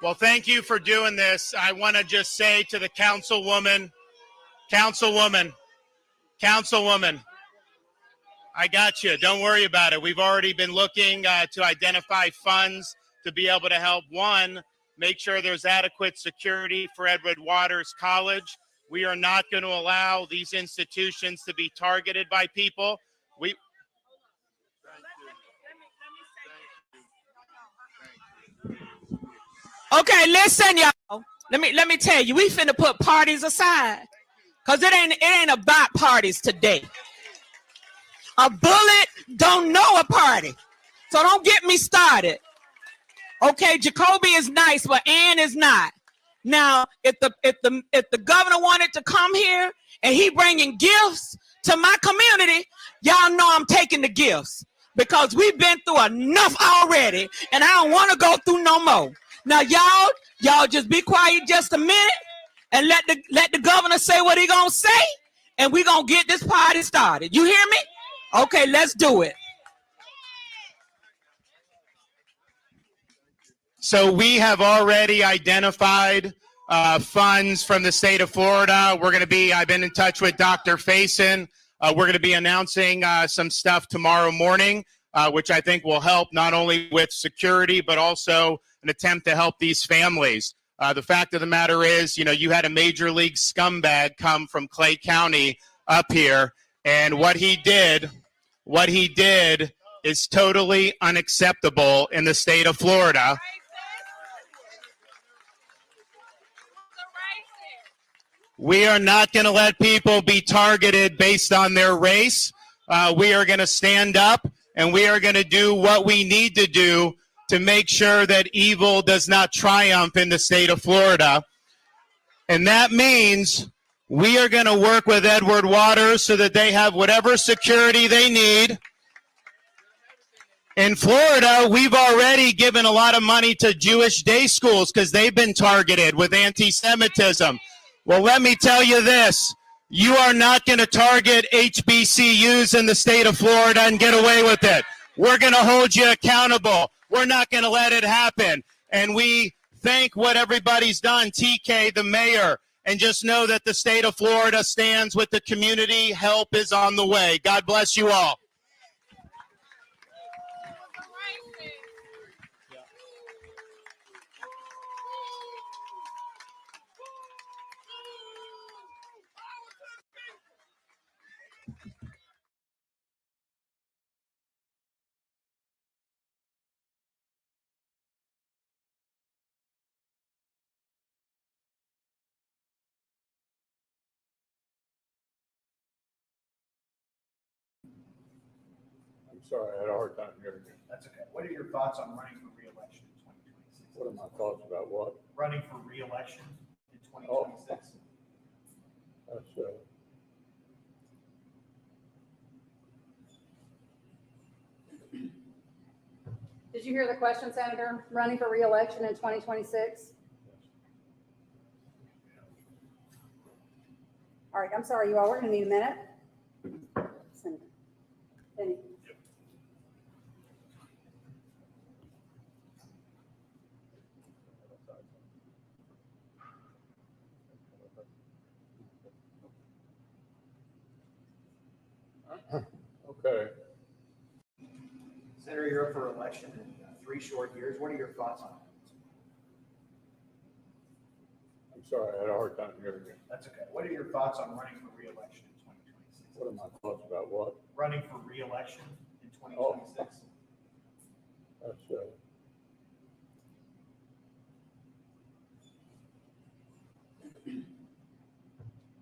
Well, thank you for doing this. I want to just say to the councilwoman, I got you. Don't worry about it. We've already been looking to identify funds to be able to help, one, make sure there's adequate security for Edward Waters College. We are not going to allow these institutions to be targeted by people. Okay, listen, y'all. Let me tell you, we finna put parties aside, cause it ain't about parties today. A bullet don't know a party, so don't get me started. Okay, Jacoby is nice, but Ann is not. Now, if the governor wanted to come here and he bringing gifts to my community, y'all know I'm taking the gifts, because we've been through enough already, and I don't want to go through no more. Now, y'all just be quiet just a minute and let the governor say what he gonna say, and we gonna get this party started. You hear me? Okay, let's do it. So we have already identified funds from the state of Florida. I've been in touch with Dr. Faison. We're going to be announcing some stuff tomorrow morning, which I think will help not only with security, but also an attempt to help these families. The fact of the matter is, you had a major league scumbag come from Clay County up here, and what he did is totally unacceptable in the state of Florida. We are not going to let people be targeted based on their race. We are going to stand up, and we are going to do what we need to do to make sure that evil does not triumph in the state of Florida. And that means we are going to work with Edward Waters so that they have whatever security they need. In Florida, we've already given a lot of money to Jewish day schools because they've been targeted with anti-Semitism. Well, let me tell you this. You are not going to target HBCUs in the state of Florida and get away with it. We're going to hold you accountable. We're not going to let it happen. And we thank what everybody's done, TK, the mayor, and just know that the state of Florida stands with the community. Help is on the way. God bless you all. I'm sorry, I had a hard time hearing you. That's okay. What are your thoughts on running for re-election in 2026? What are my thoughts about what? Running for re-election in 2026. That's Did you hear the question, Senator? Running for re-election in 2026? All right, I'm sorry, you all. We're going to need a minute. Senator. Penny. okay. Senator, you're up for election in 3 short years. What are your thoughts on it? I'm sorry, I had a hard time hearing you. That's okay. What are your thoughts on running for re-election in 2026? What are my thoughts about what? Running for re-election in 2026. That's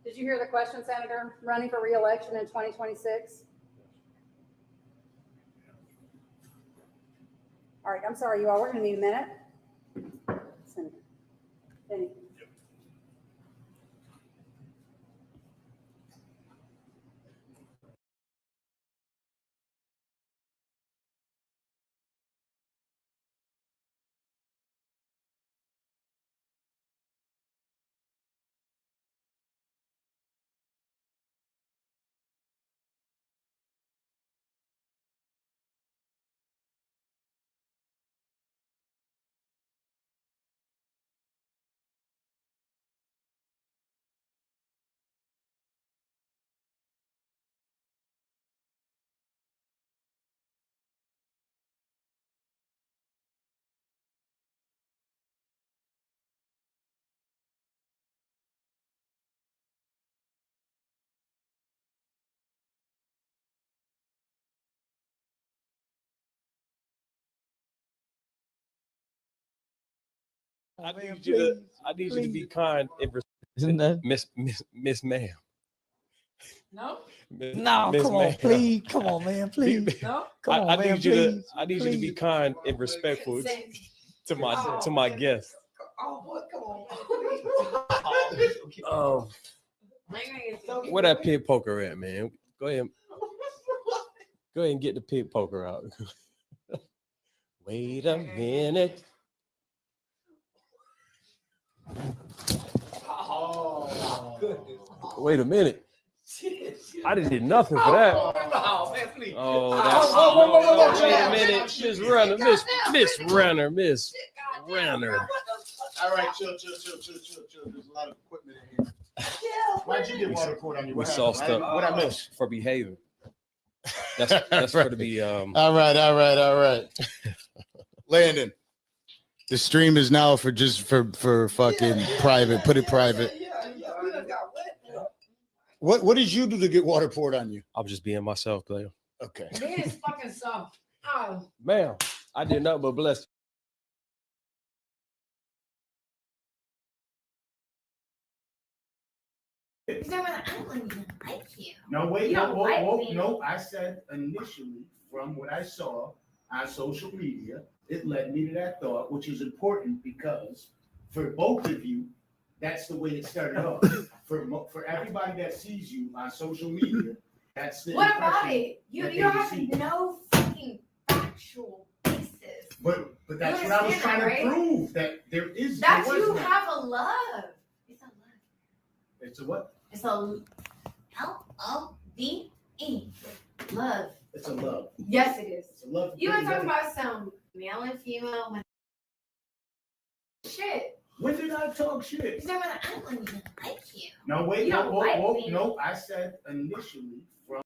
Did you hear the question, Senator? Running for re-election in 2026? All right, I'm sorry, you all. We're going to need a minute. Senator. Penny. I need you to be kind and respectful, Miss Ma'am. No. No, Miss come on, Ma'am. please. Come on, man, please. No. Come on, man, please. I need you to be kind and respectful to my guests. Oh boy, come on. Where that pig poker at, man? Go ahead and get the pig poker out. Wait a minute. Oh, goodness. Wait a minute. I didn't do nothing for that. Oh, man, please. Oh, that's wait a minute. Miss Renner, Miss Renner, Miss Renner. All right, chill. There's a lot of equipment in here. Why'd you get water poured on you? We What sauced happened? up What I missed? for behaving. That's for to be All right. Landon, the stream is now for fucking private. Put it private. What did you do to get water poured on you? I'm just being myself, player. Okay. Man, it's fucking soft. Oh. Ma'am, I did nothing but bless. No, wait, You don't like me. no. I said initially, from what I saw on social media, it led me to that thought, which is important because for both of you, that's the way it started off. For everybody that sees you on social media, that's the What about impression it? You that they don't have receive. no fucking factual basis. But that's You what I was understand trying that, to right? prove, that there is. That's there was you none. have a love. It's a love. It's a what? It's a LOVE. Love. It's a love. Yes, it is. It's a love. You were talking about some male and female shit. When did I talk shit? You're talking about, I don't even like you. No, wait, You don't like me. no. I said initially from.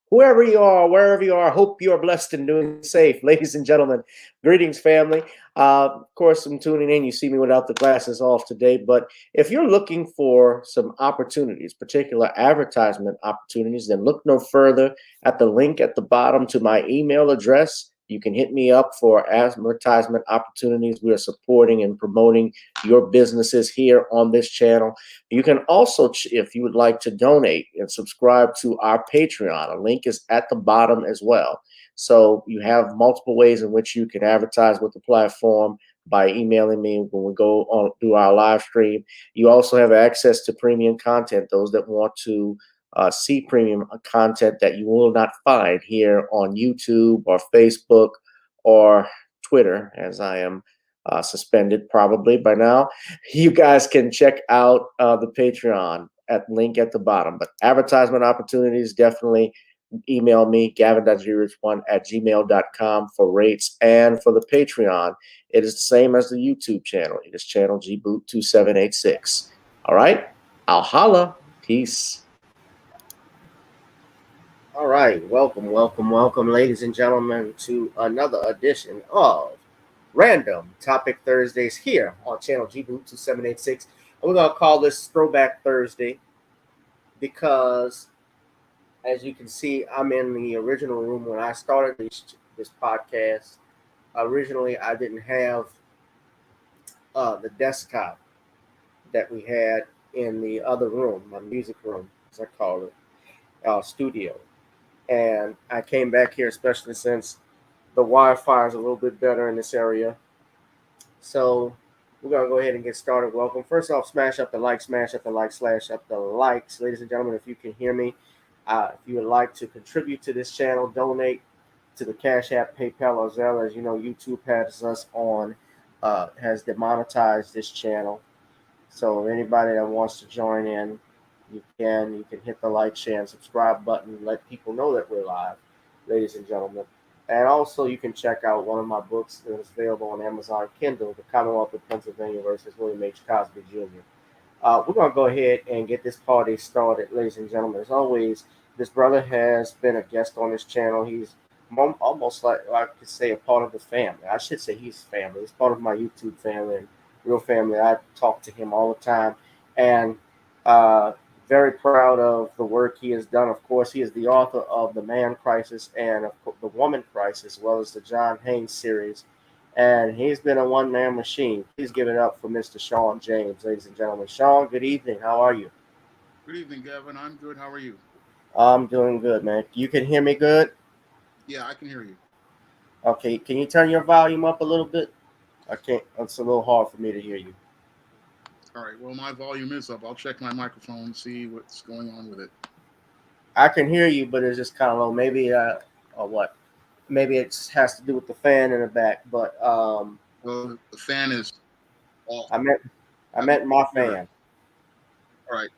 Wherever you are, wherever you are, hope you are blessed and doing safe. Ladies and gentlemen, greetings, family. Of course, I'm tuning in. You see me without the glasses off today. But if you're looking for some opportunities, particular advertisement opportunities, then look no further at the link at the bottom to my email address. You can hit me up for advertisement opportunities. We are supporting and promoting your businesses here on this channel. You can also, if you would like to donate and subscribe to our Patreon, a link is at the bottom as well. So you have multiple ways in which you can advertise with the platform by emailing me when we go on through our live stream. You also have access to premium content, those that want to see premium content that you will not find here on YouTube or Facebook or Twitter, as I am suspended probably by now. You guys can check out the Patreon at link at the bottom. But advertisement opportunities, definitely email me, gavin.grich1@gmail.com for rates. And for the Patreon, it is the same as the YouTube channel. It is channel gboot2786. All right, I'll holla. Peace. All right, welcome, ladies and gentlemen, to another edition of Random Topic Thursdays here on channel gboot2786. And we're going to call this Throwback Thursday because, as you can see, I'm in the original room when I started this podcast. Originally, I didn't have the desktop that we had in the other room, my music room, as I call it, studio. And I came back here, especially since the Wi-Fi is a little bit better in this area. So we're going to go ahead and get started. Welcome. First off, smash up the like, slash up the likes. Ladies and gentlemen, if you can hear me, if you would like to contribute to this channel, donate to the Cash App, PayPal, or Zelle. As you know, YouTube has us on, has demonetized this channel. So anybody that wants to join in, you can hit the like, share, and subscribe button. Let people know that we're live, ladies and gentlemen. And also, you can check out one of my books that is available on Amazon Kindle, The Commonwealth of Pennsylvania versus William H. Cosby Jr. We're going to go ahead and get this party started, ladies and gentlemen. As always, this brother has been a guest on this channel. He's almost like I could say a part of the family. I should say he's family. He's part of my YouTube family and real family. I talk to him all the time, and very proud of the work he has done. Of course, he is the author of The Man Crisis and The Woman Crisis, as well as the John Haynes series. And he's been a one-man machine. Please give it up for Mr. Sean James, ladies and gentlemen. Sean, good evening. How are you? Good evening, Gavin. I'm good. How are you? I'm doing good, man. You can hear me good? Yeah, I can hear you. Okay. Can you turn your volume up a little bit? I can't. It's a little hard for me to hear you. All right. Well, my volume is up. I'll check my microphone and see what's going on with it. I can hear you, but it's just kind of low. Maybe, or what? Maybe it has to do with the fan in the back. But well, the fan is off. I meant my fan. All right.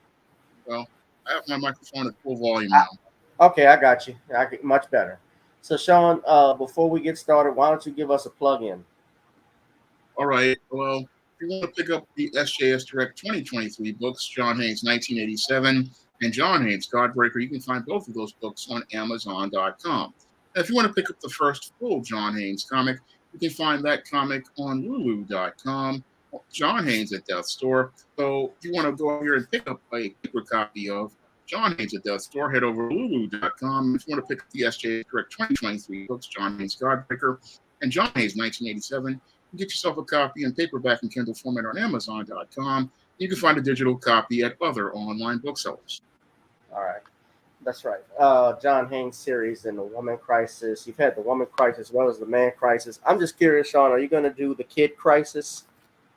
Well, I have my microphone at full volume now. Okay, I got you. I get much better. So, Sean, before we get started, why don't you give us a plug-in? All right. Well, if you want to pick up the SJS Direct 2023 books, John Haynes 1987 and John Haynes Godbreaker, you can find both of those books on Amazon.com. If you want to pick up the first full John Haynes comic, you can find that comic on Lulu.com, John Haynes at Death's Door. So if you want to go here and pick up a paper copy of John Haynes at Death's Door, head over to Lulu.com. If you want to pick up the SJ Direct 2023 books, John Haynes Godbreaker and John Haynes 1987, you get yourself a copy in paperback and Kindle format on Amazon.com. You can find a digital copy at other online booksellers. All right. That's right. John Haynes series and The Woman Crisis. You've had The Woman Crisis as well as The Man Crisis. I'm just curious, Sean, are you going to do The Kid Crisis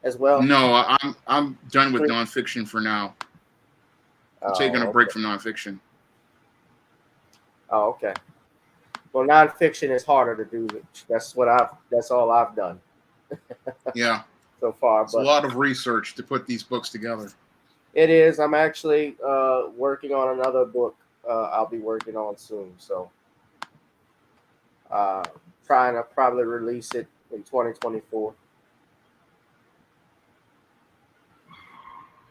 as well? No, I'm done with nonfiction for now. I'm taking a break from nonfiction. Oh, okay. Well, nonfiction is harder to do. That's all I've done. Yeah. So far, it's a lot of research to put these books together. It is. I'm actually working on another book. I'll be working on soon. So, trying to probably release it in 2024.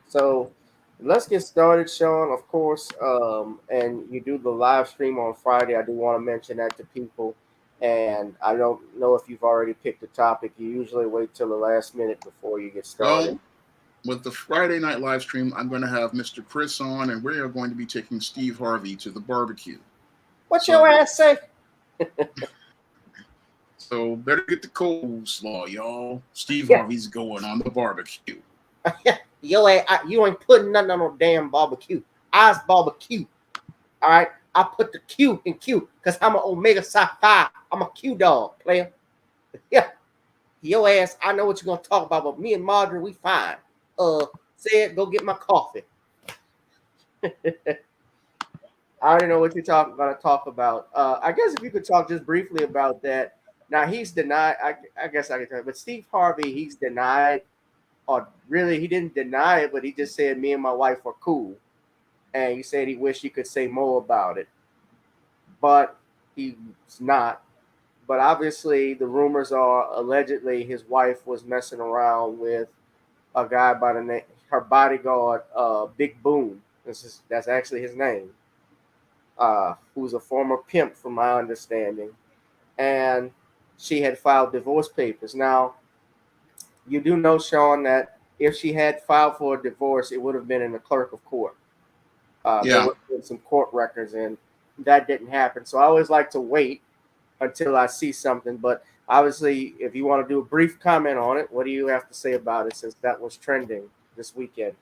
So, let's get started, Sean. Of course, and you do the live stream on Friday. I do want to mention that to people. And I don't know if you've already picked a topic. You usually wait till the last minute before you get started. Well, with the Friday night live stream, I'm going to have Mr. Chris on, and we are going to be taking Steve Harvey to the barbecue. What's your ass say? So better get the coleslaw, y'all. Steve Harvey's going on the barbecue. Yo, you ain't putting nothing on no damn barbecue. I's barbecue. All right. I put the Q in Q because I'm an Omega Psi Phi. I'm a Q dog, player. Yeah. Your ass, I know what you're going to talk about, but me and Marjorie, we fine. Said, go get my coffee. I already know what you're going to talk about. I guess if you could talk just briefly about that. Now, he's denied. I guess I can tell you, but Steve Harvey, he's denied, or really, he didn't deny it, but he just said, me and my wife are cool. And he said he wished he could say more about it, but he's not. But obviously, the rumors are allegedly his wife was messing around with a guy by the name, her bodyguard, Big Boom. That's actually his name. Who's a former pimp, from my understanding, and she had filed divorce papers. Now, you do know, Sean, that if she had filed for a divorce, it would have been in the clerk of court. There would have been some court records, and that didn't happen. So I always like to wait until I see something. But obviously, if you want to do a brief comment on it, what do you have to say about it, since that was trending this weekend?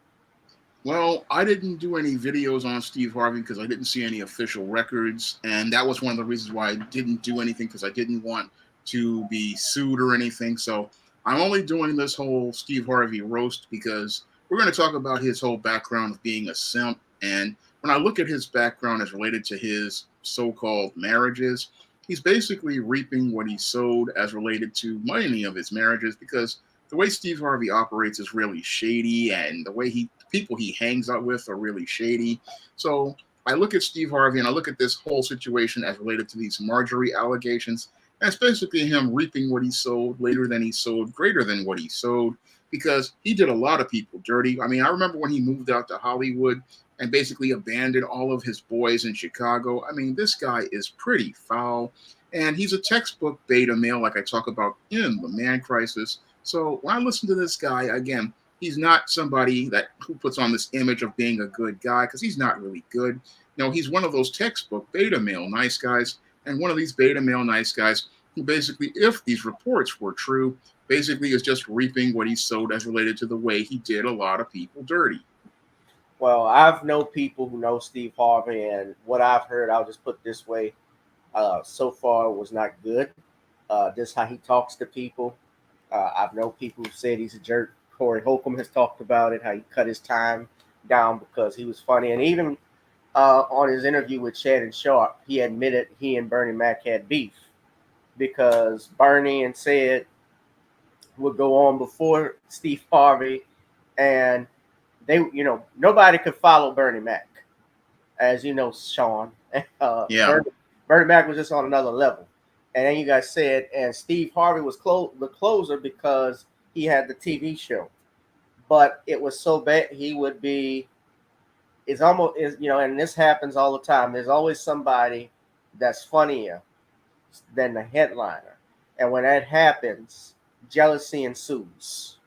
Well, I didn't do any videos on Steve Harvey because I didn't see any official records. And that was one of the reasons why I didn't do anything, because I didn't want to be sued or anything. So I'm only doing this whole Steve Harvey roast because we're going to talk about his whole background of being a simp. And when I look at his background as related to his so-called marriages, he's basically reaping what he sowed as related to many of his marriages, because the way Steve Harvey operates is really shady, and the way people he hangs out with are really shady. So I look at Steve Harvey and I look at this whole situation as related to these Marjorie allegations. And it's basically him reaping what he sowed, later than he sowed, greater than what he sowed, because he did a lot of people dirty. I mean, I remember when he moved out to Hollywood and basically abandoned all of his boys in Chicago. I mean, this guy is pretty foul, and he's a textbook beta male, like I talk about in The Man Crisis. So when I listen to this guy, again, he's not somebody who puts on this image of being a good guy, because he's not really good. No, he's one of those textbook beta male nice guys, and one of these beta male nice guys who basically, if these reports were true, basically is just reaping what he sowed as related to the way he did a lot of people dirty. Well, I've known people who know Steve Harvey, and what I've heard, I'll just put it this way, so far was not good. Just how he talks to people. I've known people who said he's a jerk. Corey Holcomb has talked about it, how he cut his time down because he was funny. And even on his interview with Shannon Sharp, he admitted he and Bernie Mac had beef because Bernie and Sid would go on before Steve Harvey, and they, nobody could follow Bernie Mac, as you know, Sean. Yeah. Bernie Mac was just on another level. And then you guys said, and Steve Harvey was the closer because he had the TV show. But it was so bad, and this happens all the time. There's always somebody that's funnier than the headliner. And when that happens, jealousy ensues.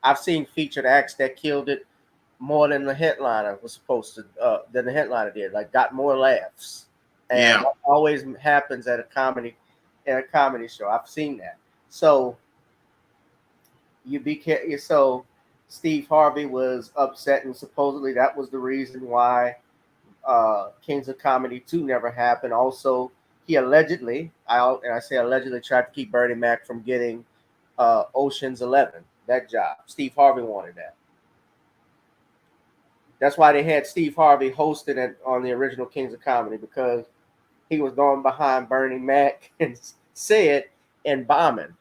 I've seen featured acts that killed it more than the headliner was supposed to, than the headliner did, like got more laughs. And that always happens at a comedy show. I've seen that. So so Steve Harvey was upset, and supposedly that was the reason why Kings of Comedy 2 never happened. Also, he allegedly, I say allegedly, tried to keep Bernie Mac from getting Ocean's 11, that job. Steve Harvey wanted that. That's why they had Steve Harvey hosting it on the original Kings of Comedy, because he was going behind Bernie Mac and Sid and bombing.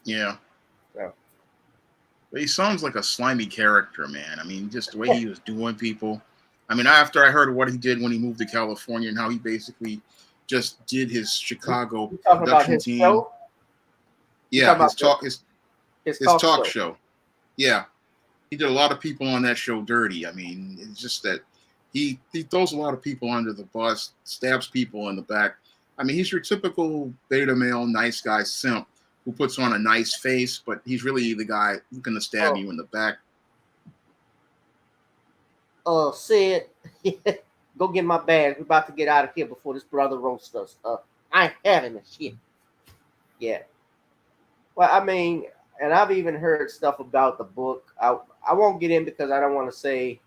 Yeah. So. But he sounds like a slimy character, man. I mean, just the way he was doing people. I mean, after I heard what he did when he moved to California and how he basically just did his Chicago production team. Show? Yeah, his talk show. Yeah. He did a lot of people on that show dirty. I mean, it's just that he throws a lot of people under the bus, stabs people in the back. I mean, he's your typical beta male, nice guy simp who puts on a nice face, but he's really the guy who's going to stab you in the back. Sid, go get my bag. We're about to get out of here before this brother roasts us. I ain't having this shit. Yeah. Well, I mean, and I've even heard stuff about the book. I won't get in because I don't want to say,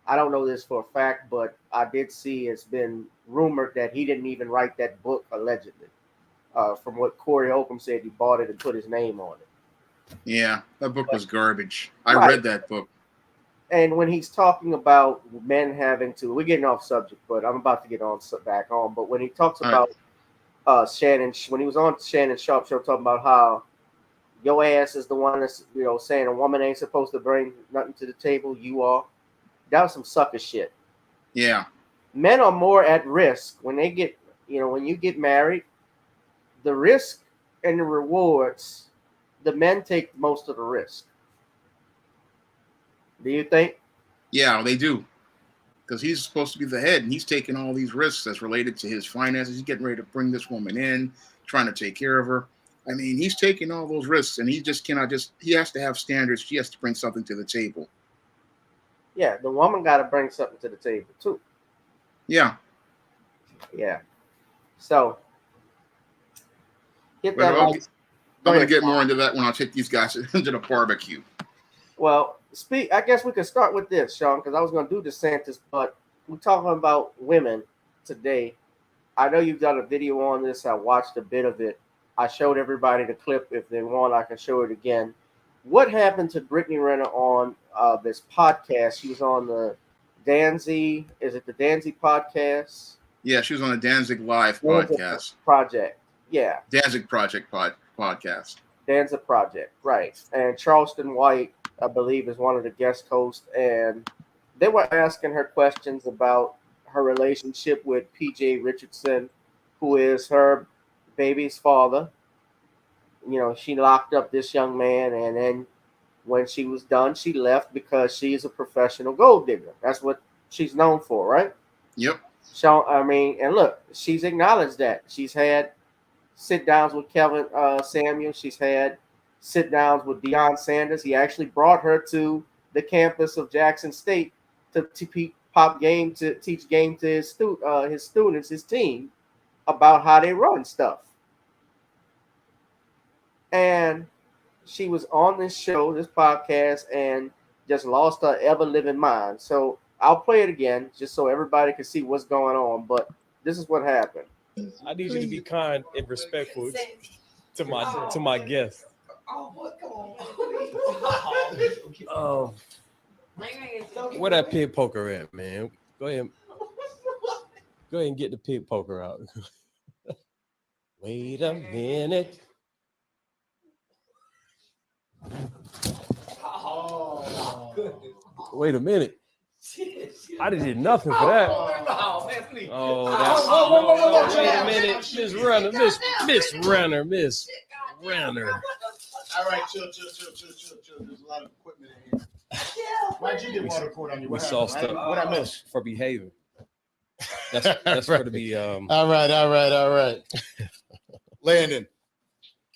I don't know this for a fact, but I did see it's been rumored that he didn't even write that book, allegedly. From what Corey Holcomb said, he bought it and put his name on it. Yeah, that book was garbage. I read that book. And when he's talking about men having to, we're getting off subject, but I'm about to get back on. But when he talks about Shannon, when he was on Shannon Sharp show, talking about how your ass is the one that's, saying a woman ain't supposed to bring nothing to the table, you are. That was some sucker shit. Yeah. Men are more at risk when they get, when you get married, the risk and the rewards, the men take most of the risk. Do you think? Yeah, they do. Because he's supposed to be the head, and he's taking all these risks that's related to his finances. He's getting ready to bring this woman in, trying to take care of her. I mean, he's taking all those risks, and he just cannot he has to have standards. She has to bring something to the table. Yeah, the woman got to bring something to the table, too. Yeah. Yeah. So, I'm going to get more into that when I take these guys into the barbecue. Well, I guess we could start with this, Sean, because I was going to do DeSantis, but we're talking about women today. I know you've done a video on this. I watched a bit of it. I showed everybody the clip. If they want, I can show it again. What happened to Brittany Renner on this podcast? She was on the Danzy. Is it the Danzy podcast? Yeah, she was on a Danzig Live Danzig podcast. Project. Yeah, Danzig Project podcast. Danzig Project. Right. And Charleston White, I believe, is one of the guest hosts, and they were asking her questions about her relationship with PJ Richardson, who is her baby's father. You know, she locked up this young man, and then when she was done, she left because she's a professional gold digger. That's what she's known for, right? Yep. So, I mean, and look, she's acknowledged that. She's had sit downs with Kevin Samuel. She's had sit downs with Deion Sanders. He actually brought her to the campus of Jackson State to teach game to his students, his team, about how they run stuff. And she was on this show, this podcast, and just lost her ever living mind. So I'll play it again just so everybody can see what's going on. But this is what happened. I need you to be kind and respectful to my guests. Oh, where that pig poker at, man? Go ahead and get the pig poker out. Wait a minute. Wait a minute. I didn't nothing for that. Oh, that's wait a minute. Miss Renner. All right, chill. There's a lot of equipment in here. Why'd you get water poured on you? We saw stuff. What I missed? For behaving. That's for to be All right. Landon.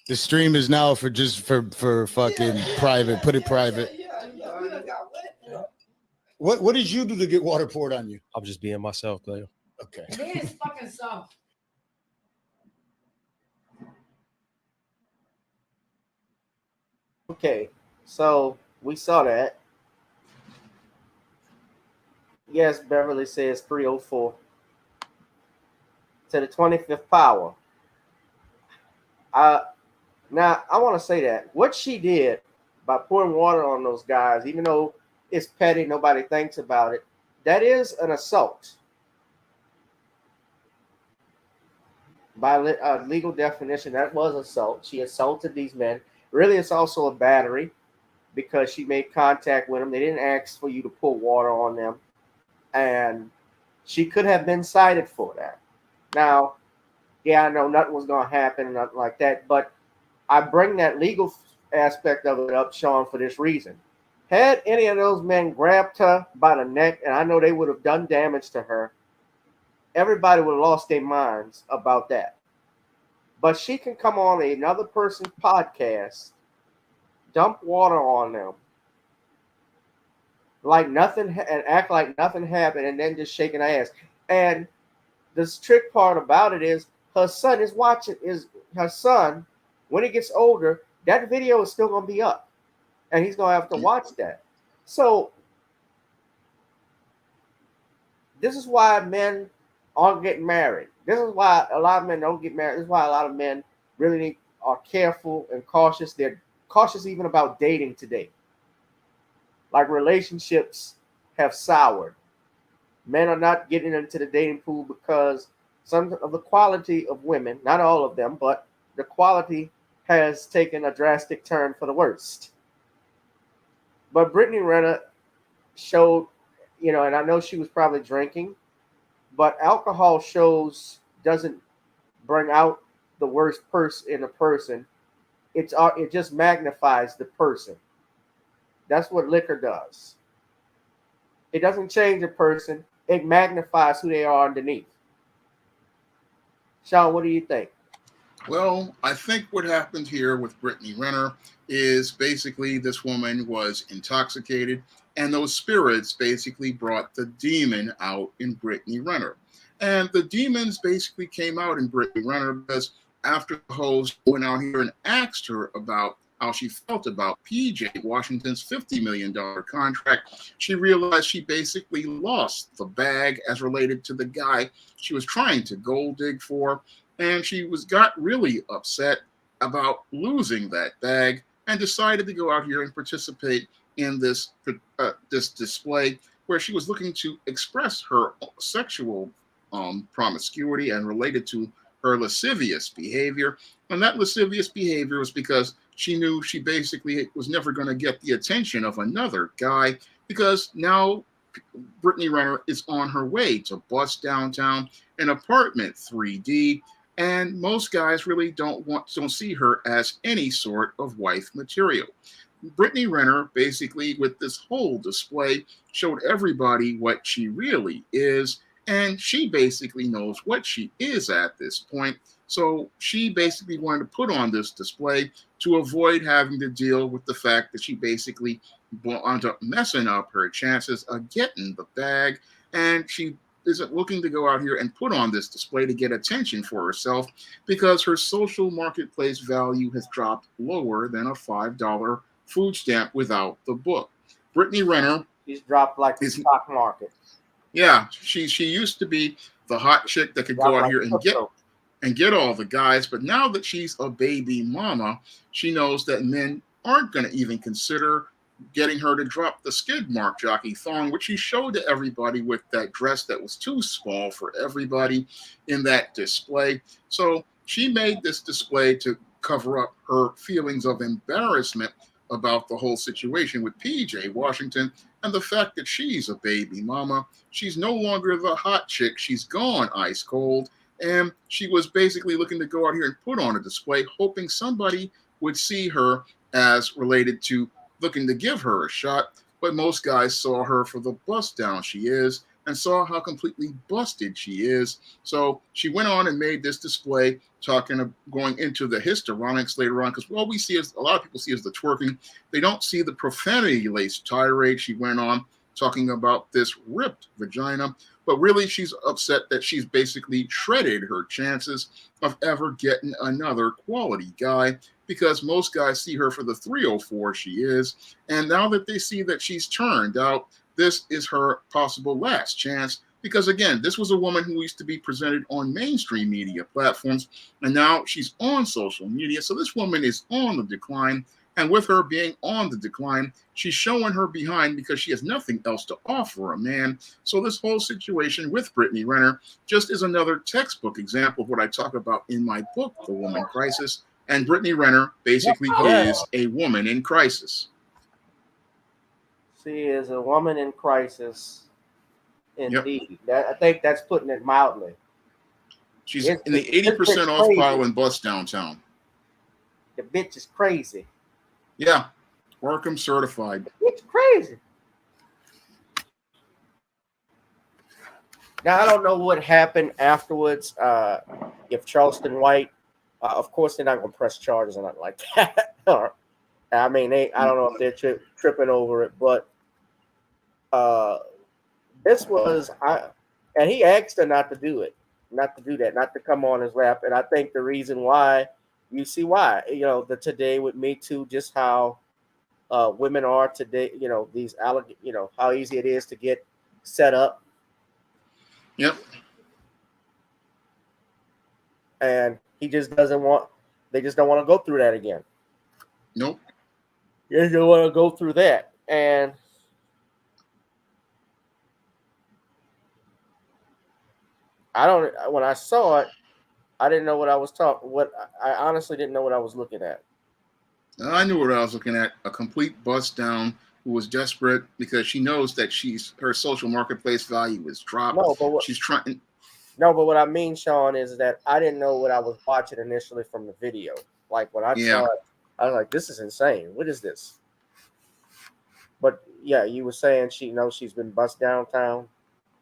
The stream is now for fucking private. Put it private. What did you do to get water poured on you? I'm just being myself, Clay. Okay. It is fucking soft. Okay, so we saw that. Yes, Beverly says 304 to the 25th power. Now, I want to say that what she did by pouring water on those guys, even though it's petty, nobody thinks about it, that is an assault. By legal definition, that was assault. She assaulted these men. Really, it's also a battery because she made contact with them. They didn't ask for you to pour water on them. And she could have been cited for that. Now, yeah, I know nothing was going to happen and nothing like that, but I bring that legal aspect of it up, Sean, for this reason. Had any of those men grabbed her by the neck, and I know they would have done damage to her, everybody would have lost their minds about that. But she can come on another person's podcast, dump water on them, like nothing, and act like nothing happened, and then just shaking her ass. And the trick part about it is her son is watching. Her son, when he gets older, that video is still going to be up, and he's going to have to watch that. So this is why men aren't getting married. This is why a lot of men don't get married. This is why a lot of men really are careful and cautious. They're cautious even about dating today. Like relationships have soured. Men are not getting into the dating pool because some of the quality of women, not all of them, but the quality has taken a drastic turn for the worst. But Brittany Renner showed, and I know she was probably drinking, but alcohol doesn't bring out the worst person in a person. It just magnifies the person. That's what liquor does. It doesn't change a person. It magnifies who they are underneath. Sean, what do you think? Well, I think what happened here with Brittany Renner is basically this woman was intoxicated, and those spirits basically brought the demon out in Brittany Renner. And the demons basically came out in Brittany Renner because after the host went out here and asked her about how she felt about PJ Washington's $50 million contract, she realized she basically lost the bag as related to the guy she was trying to gold dig for. And she got really upset about losing that bag and decided to go out here and participate in this display where she was looking to express her sexual promiscuity and related to her lascivious behavior. And that lascivious behavior was because she knew she basically was never going to get the attention of another guy, because now Brittany Renner is on her way to bust downtown an apartment 3D, and most guys really don't see her as any sort of wife material. Brittany Renner basically, with this whole display, showed everybody what she really is, and she basically knows what she is at this point. So she basically wanted to put on this display to avoid having to deal with the fact that she basically wound up messing up her chances of getting the bag, and she isn't looking to go out here and put on this display to get attention for herself, because her social marketplace value has dropped lower than a $5 food stamp without the book. Brittany Renner, She's dropped like the stock market. yeah, she used to be the hot chick that could go out here and get all the guys, but now that she's a baby mama, she knows that men aren't going to even consider getting her to drop the skid mark jockey thong, which she showed to everybody with that dress that was too small for everybody in that display. So she made this display to cover up her feelings of embarrassment about the whole situation with PJ Washington and the fact that she's a baby mama. She's no longer the hot chick. She's gone ice cold. And she was basically looking to go out here and put on a display, hoping somebody would see her as related to looking to give her a shot. But most guys saw her for the bust down she is and saw how completely busted she is. So she went on and made this display, going into the histrionics later on, because all we see is, a lot of people see, is the twerking. They don't see the profanity-laced tirade she went on, talking about this ripped vagina. But really, she's upset that she's basically shredded her chances of ever getting another quality guy, because most guys see her for the 304 she is. And now that they see that she's turned out, this is her possible last chance. Because again, this was a woman who used to be presented on mainstream media platforms, and now she's on social media. So this woman is on the decline. And with her being on the decline, she's showing her behind because she has nothing else to offer a man. So this whole situation with Brittany Renner just is another textbook example of what I talk about in my book, The Woman Crisis. And Brittany Renner basically is a woman in crisis. She is a woman in crisis, indeed. Yep. I think that's putting it mildly. She's in the 80% off pile and bust downtown. The bitch is crazy. Yeah, Markham certified. It's crazy. Now, I don't know what happened afterwards. If Charleston White, of course, they're not going to press charges or nothing like that. I mean, I don't know if they're tripping over it, but this was, and he asked her not to do it, not to do that, not to come on his lap. And I think the reason why, you see why, today with Me Too, just how women are today, how easy it is to get set up. Yep. And he just they just don't want to go through that again. Nope. They don't want to go through that. And when I saw it, I didn't know what I was I honestly didn't know what I was looking at. I knew what I was looking at. A complete bust down who was desperate because she knows that her social marketplace value is dropped. No, but she's trying. No, but what I mean, Sean, is that I didn't know what I was watching initially from the video. Like when I saw it, I was like, this is insane. What is this? But yeah, you were saying she knows she's been bust downtown.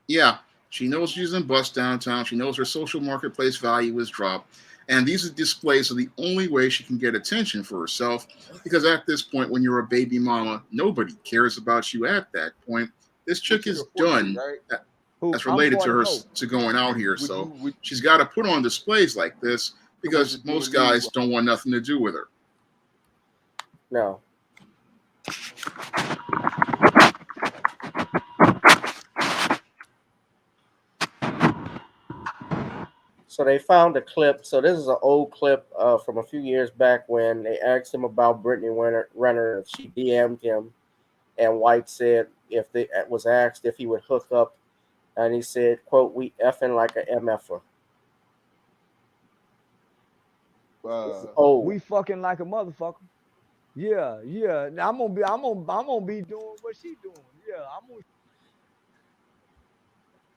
Yeah, she knows she's in bust downtown. She knows her social marketplace value is dropped. And these displays are the only way she can get attention for herself. Because at this point, when you're a baby mama, nobody cares about you at that point. This chick is done. That's related to her to going out here. So she's got to put on displays like this because most guys don't want nothing to do with her. No. So they found a clip. So this is an old clip from a few years back when they asked him about Brittany Renner. She DM'd him, and White said was asked if he would hook up And he said, quote, "We effing like a MFer." Oh, We fucking like a motherfucker. Yeah, yeah. Now I'm gonna be doing what she doing. Yeah, I'm gonna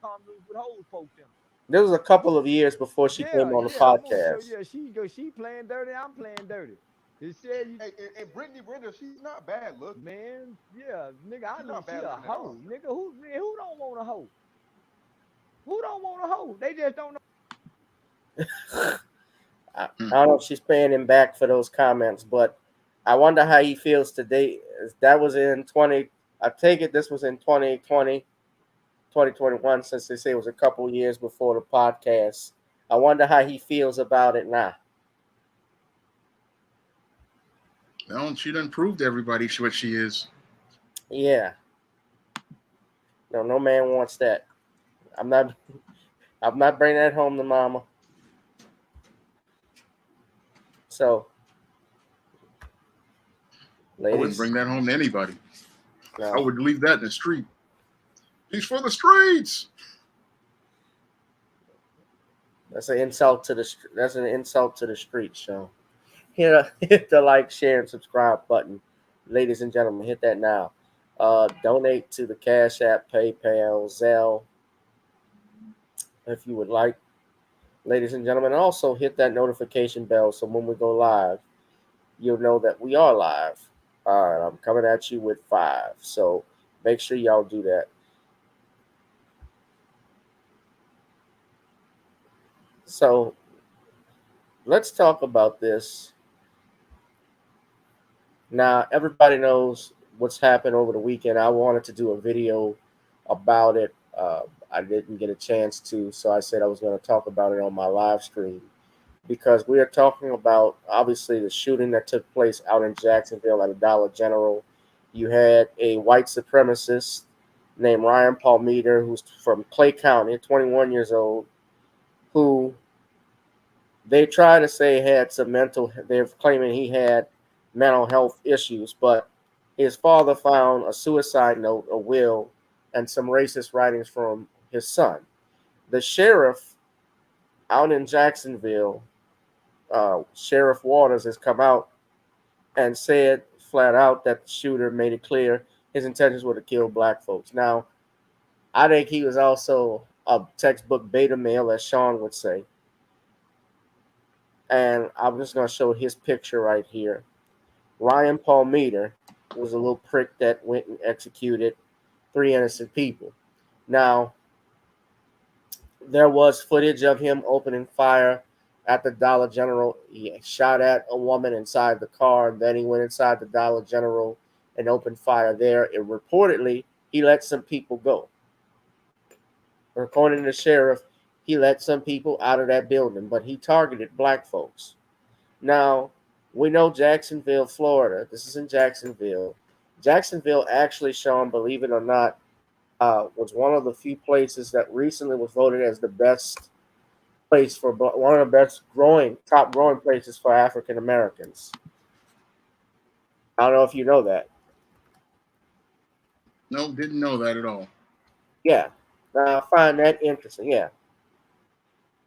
come with hoes poked in. this was a couple of years before she Yeah, came on the yeah. I'm gonna show. podcast. Yeah, she playing dirty. I'm playing dirty. It said you, And Brittany Renner, she's not bad looking. man. Yeah, nigga. I She's know not she bad a looking at all. hoe, nigga. Who don't want a hoe? Who don't want a hoe? They just don't know. I don't know if she's paying him back for those comments, but I wonder how he feels today. That was in 20. I take it this was in 2020, 2021, since they say it was a couple years before the podcast. I wonder how he feels about it now. Well, she done proved to everybody what she is. Yeah. No man wants that. I'm not bringing that home to mama. So, I wouldn't ladies, bring that home to anybody. no. I would leave that in the street. He's for the streets. That's an insult to the street, so hit the like, share, and subscribe button. Ladies and gentlemen, hit that now. Donate to the Cash App, PayPal, Zelle, if you would like. Ladies and gentlemen, also hit that notification bell so when we go live, you'll know that we are live. All right, I'm coming at you with 5, so make sure y'all do that. So let's talk about this. Now, everybody knows what's happened over the weekend. I wanted to do a video about it. I didn't get a chance to, so I said I was going to talk about it on my live stream because we are talking about, obviously, the shooting that took place out in Jacksonville at a Dollar General. You had a white supremacist named Ryan Palmeter, who's from Clay County, 21 years old, who they try to say had some they're claiming he had mental health issues, but his father found a suicide note, a will, and some racist writings from his son. The sheriff out in Jacksonville, Sheriff Waters, has come out and said flat out that the shooter made it clear his intentions were to kill black folks. Now, I think he was also a textbook beta male, as Sean would say. And I'm just going to show his picture right here. Ryan Palmeter was a little prick that went and executed 3 innocent people. Now, there was footage of him opening fire at the Dollar General. He shot at a woman inside the car, and then he went inside the Dollar General and opened fire there. And reportedly, he let some people go. According to the sheriff, he let some people out of that building, but he targeted black folks. Now, we know Jacksonville, Florida. This is in Jacksonville. Jacksonville actually, Sean, believe it or not, was one of the few places that recently was voted as the best place for one of the best top growing places for African Americans. I don't know if you know that. No, didn't know that at all. Yeah, I find that interesting. Yeah.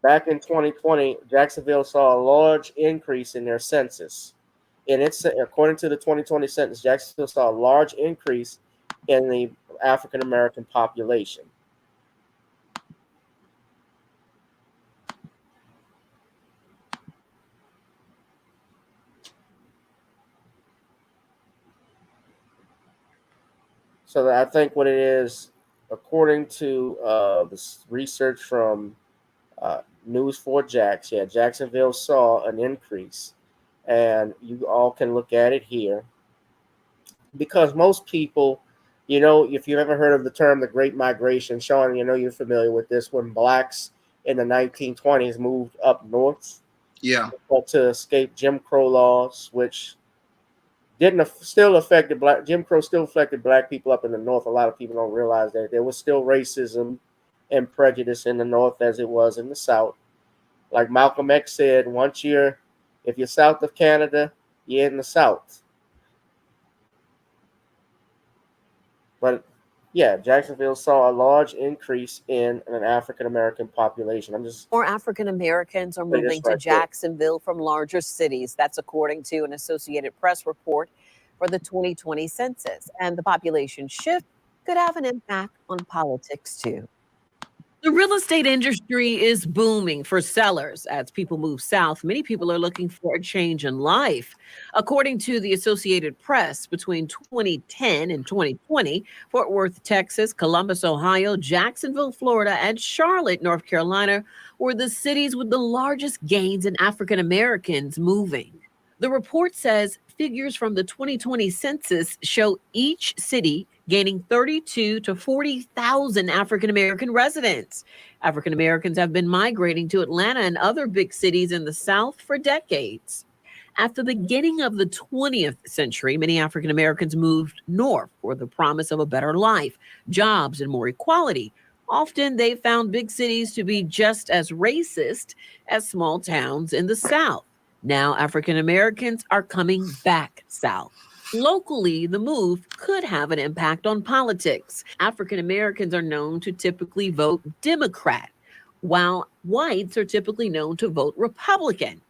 Back in 2020, Jacksonville saw a large increase in their census. And it's according to the 2020 census, Jacksonville saw a large increase in the African American population. So I think what it is, according to this research from News4Jax, Jacksonville saw an increase, and you all can look at it here. Because most people, if you've ever heard of the term the Great Migration, Sean, you're familiar with this, when blacks in the 1920s moved up north, to escape Jim Crow laws, which still affected Jim Crow still affected black people up in the north. A lot of people don't realize that there was still racism and prejudice in the north as it was in the south. Like Malcolm X said, if you're south of Canada, you're in the south. But Yeah, Jacksonville saw a large increase in an African American population. I'm just More African Americans are say this moving to right quick. Jacksonville from larger cities. That's according to an Associated Press report for the 2020 census. And the population shift could have an impact on politics too. The real estate industry is booming for sellers. As people move south, many people are looking for a change in life. According to the Associated Press, between 2010 and 2020, Fort Worth, Texas, Columbus, Ohio, Jacksonville, Florida, and Charlotte, North Carolina were the cities with the largest gains in African Americans moving. The report says figures from the 2020 census show each city gaining 32 to 40,000 African American residents. African Americans have been migrating to Atlanta and other big cities in the South for decades. At the beginning of the 20th century, many African Americans moved north for the promise of a better life, jobs, and more equality. Often they found big cities to be just as racist as small towns in the South. Now African Americans are coming back south. Locally, the move could have an impact on politics. African Americans are known to typically vote Democrat, while whites are typically known to vote Republican.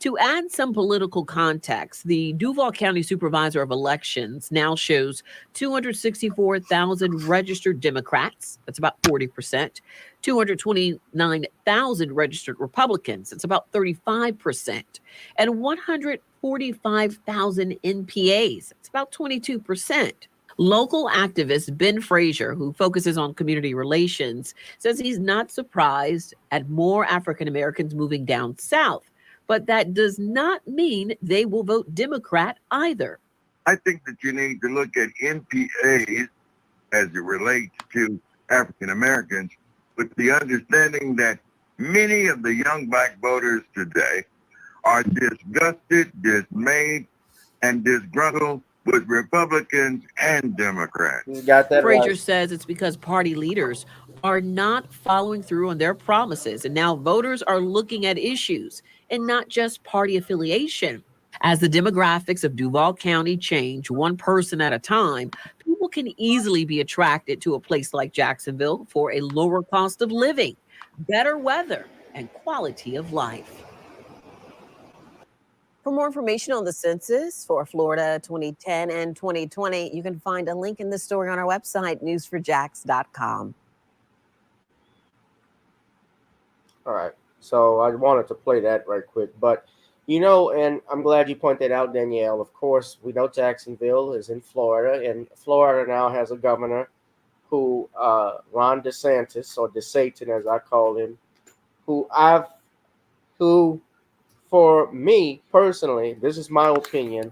To add some political context, the Duval County Supervisor of Elections now shows 264,000 registered Democrats, that's about 40%, 229,000 registered Republicans, that's about 35%, and 145,000 NPAs, that's about 22%. Local activist Ben Frazier, who focuses on community relations, says he's not surprised at more African Americans moving down south, but that does not mean they will vote Democrat either. I think that you need to look at NPAs as it relates to African Americans with the understanding that many of the young black voters today are disgusted, dismayed, and disgruntled with Republicans and Democrats. You got that Frazier right. says it's because party leaders are not following through on their promises, and now voters are looking at issues and not just party affiliation. As the demographics of Duval County change one person at a time, people can easily be attracted to a place like Jacksonville for a lower cost of living, better weather, and quality of life. For more information on the census for Florida 2010 and 2020, you can find a link in this story on our website, newsforjax.com. All right. So I wanted to play that right quick. But, you know, and I'm glad you pointed out, Danielle. Of course, we know Jacksonville is in Florida, and Florida now has a governor who, Ron DeSantis, or DeSatan as I call him, who for me personally, this is my opinion,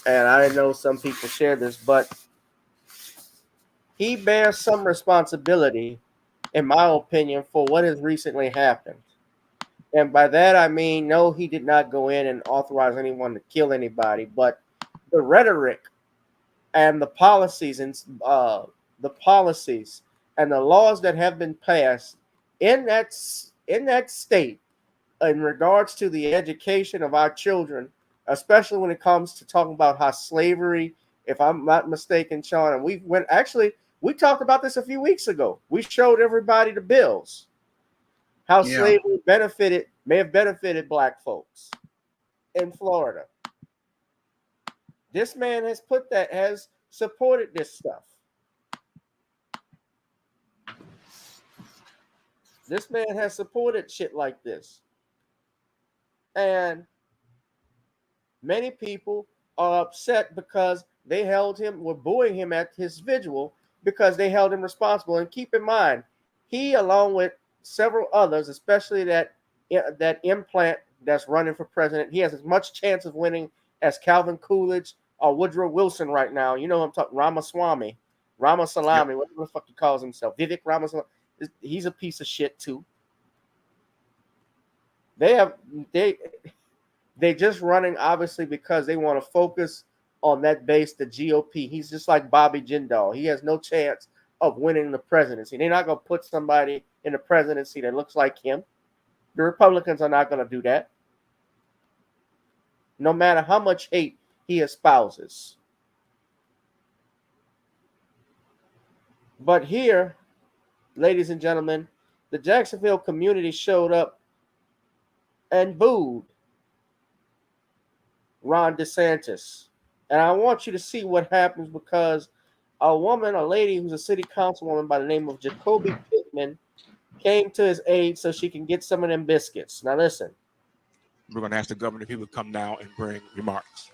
and I know some people share this, but he bears some responsibility, in my opinion, for what has recently happened. And by that, I mean, no, he did not go in and authorize anyone to kill anybody, but the rhetoric and the policies and the laws that have been passed in that state in regards to the education of our children, especially when it comes to talking about how slavery, if I'm not mistaken, Sean, and we talked about this a few weeks ago. We showed everybody the bills, how slavery may have benefited black folks in Florida. This man has supported this stuff. This man has supported shit like this. And many people are upset because they were booing him at his vigil because they held him responsible. And keep in mind, he, along with several others, especially that implant that's running for president, he has as much chance of winning as Calvin Coolidge or Woodrow Wilson right now. You know I'm talking Ramaswamy, whatever the fuck he calls himself. Vivek Ramaswamy. He's a piece of shit too. They just running obviously because they want to focus on that base, the GOP. He's just like Bobby Jindal. He has no chance of winning the presidency. They're not going to put somebody in the presidency that looks like him. The Republicans are not going to do that, no matter how much hate he espouses. But here, ladies and gentlemen, the Jacksonville community showed up and booed Ron DeSantis. And I want you to see what happens because a lady who's a city councilwoman by the name of Coby Pittman came to his aid so she can get some of them biscuits. Now listen. We're going to ask the governor if he would come now and bring remarks.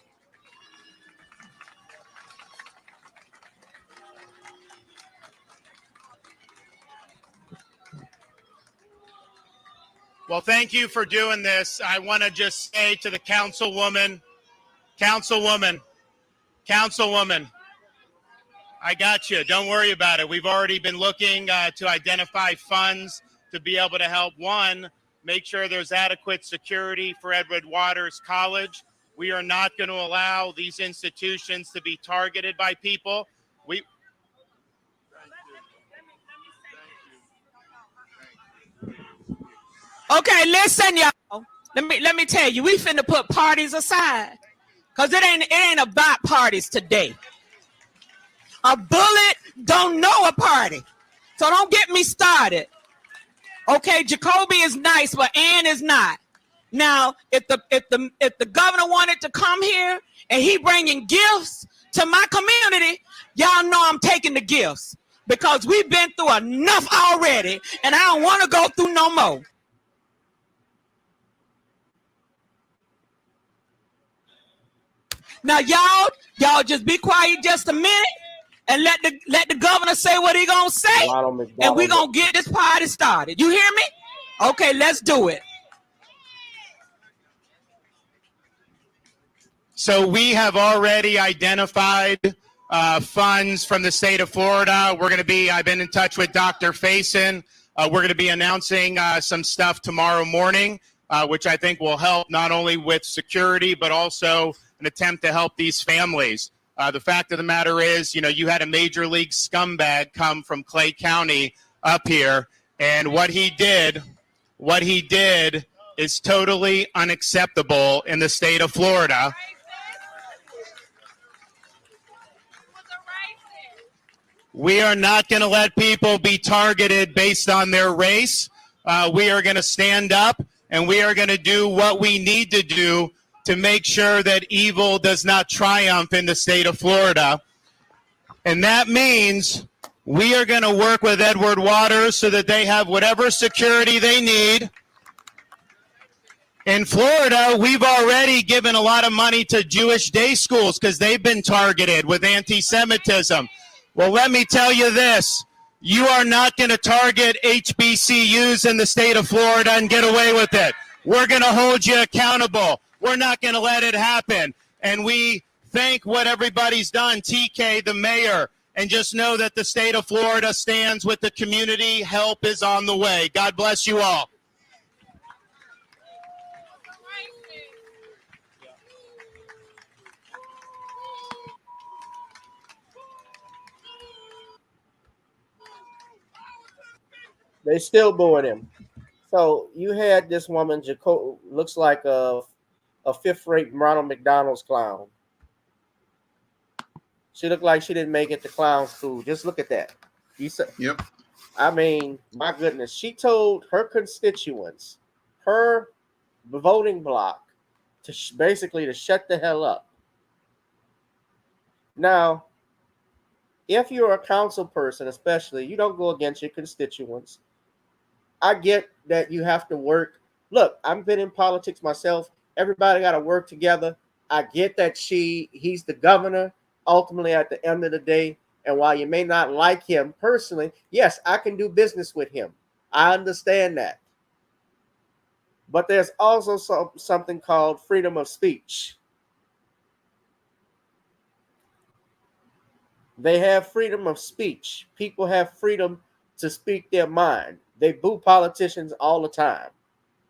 Well, thank you for doing this. I want to just say to the councilwoman, I got you. Don't worry about it. We've already been looking to identify funds to be able to help, one, make sure there's adequate security for Edward Waters College. We are not going to allow these institutions to be targeted by people. Okay, listen, y'all. Let me tell you, we finna put parties aside. Cause it ain't about parties today. A bullet don't know a party. So don't get me started. Okay, Jacoby is nice, but Ann is not. Now, if the governor wanted to come here and he bringing gifts to my community, y'all know I'm taking the gifts because we've been through enough already, and I don't want to go through no more. Now, y'all just be quiet just a minute and let the governor say what he gonna say, and we gonna get this party started. You hear me? Okay, let's do it. So we have already identified funds from the state of Florida. I've been in touch with Dr. Faison. We're going to be announcing some stuff tomorrow morning, which I think will help not only with security, but also an attempt to help these families. The fact of the matter is, you had a major league scumbag come from Clay County up here, and what he did is totally unacceptable in the state of Florida. We are not going to let people be targeted based on their race. We are going to stand up, and we are going to do what we need to do to make sure that evil does not triumph in the state of Florida. And that means we are going to work with Edward Waters so that they have whatever security they need. In Florida, we've already given a lot of money to Jewish day schools because they've been targeted with anti-Semitism. Well, let me tell you this. You are not going to target HBCUs in the state of Florida and get away with it. We're going to hold you accountable. We're not going to let it happen. And we thank what everybody's done, TK, the mayor, and just know that the state of Florida stands with the community. Help is on the way. God bless you all. They still booing him. So you had this woman, looks like a fifth-rate Ronald McDonald's clown. She looked like she didn't make it to clown school. Just look at that. You said, yep. I mean, my goodness. She told her constituents, her voting bloc, to basically to shut the hell up. Now, if you're a council person, especially, you don't go against your constituents. I get that you have to work. Look, I've been in politics myself. Everybody got to work together. I get that he's the governor ultimately at the end of the day. And while you may not like him personally, yes, I can do business with him. I understand that. But there's also something called freedom of speech. They have freedom of speech. People have freedom to speak their mind. They boo politicians all the time.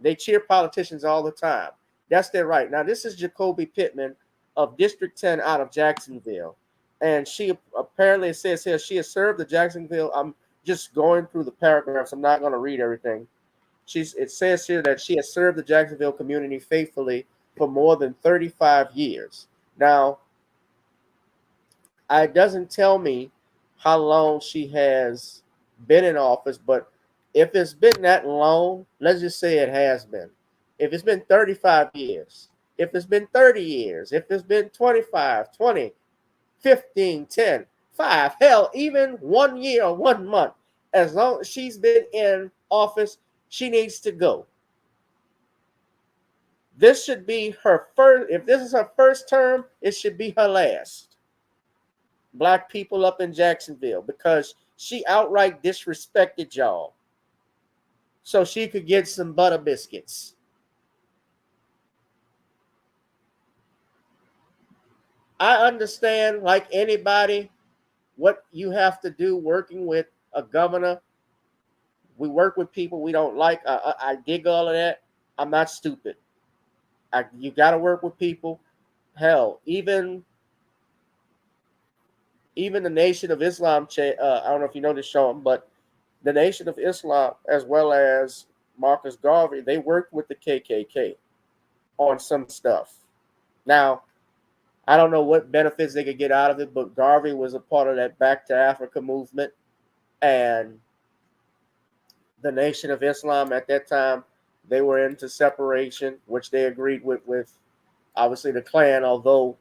They cheer politicians all the time. That's their right. Now, this is Jacoby Pittman of District 10 out of Jacksonville. And she apparently, it says here, she has served the Jacksonville. I'm just going through the paragraphs. I'm not going to read everything. It says here that she has served the Jacksonville community faithfully for more than 35 years. Now, it doesn't tell me how long she has been in office, but if it's been that long, let's just say it has been. If it's been 35 years, if it's been 30 years, if it's been 25, 20, 15, 10, 5, hell, even 1 year or 1 month, as long as she's been in office, she needs to go. This should be her first. If this is her first term, it should be her last. Black people up in Jacksonville, because she outright disrespected y'all so she could get some butter biscuits. I understand, like anybody, what you have to do working with a governor. We work with people we don't like. I dig all of that. I'm not stupid. You got to work with people. Hell, even the Nation of Islam, I don't know if you know this, Sean, but the Nation of Islam, as well as Marcus Garvey, they worked with the KKK on some stuff. Now, I don't know what benefits they could get out of it, but Garvey was a part of that Back to Africa movement. And the Nation of Islam at that time, they were into separation, which they agreed with obviously the Klan, although,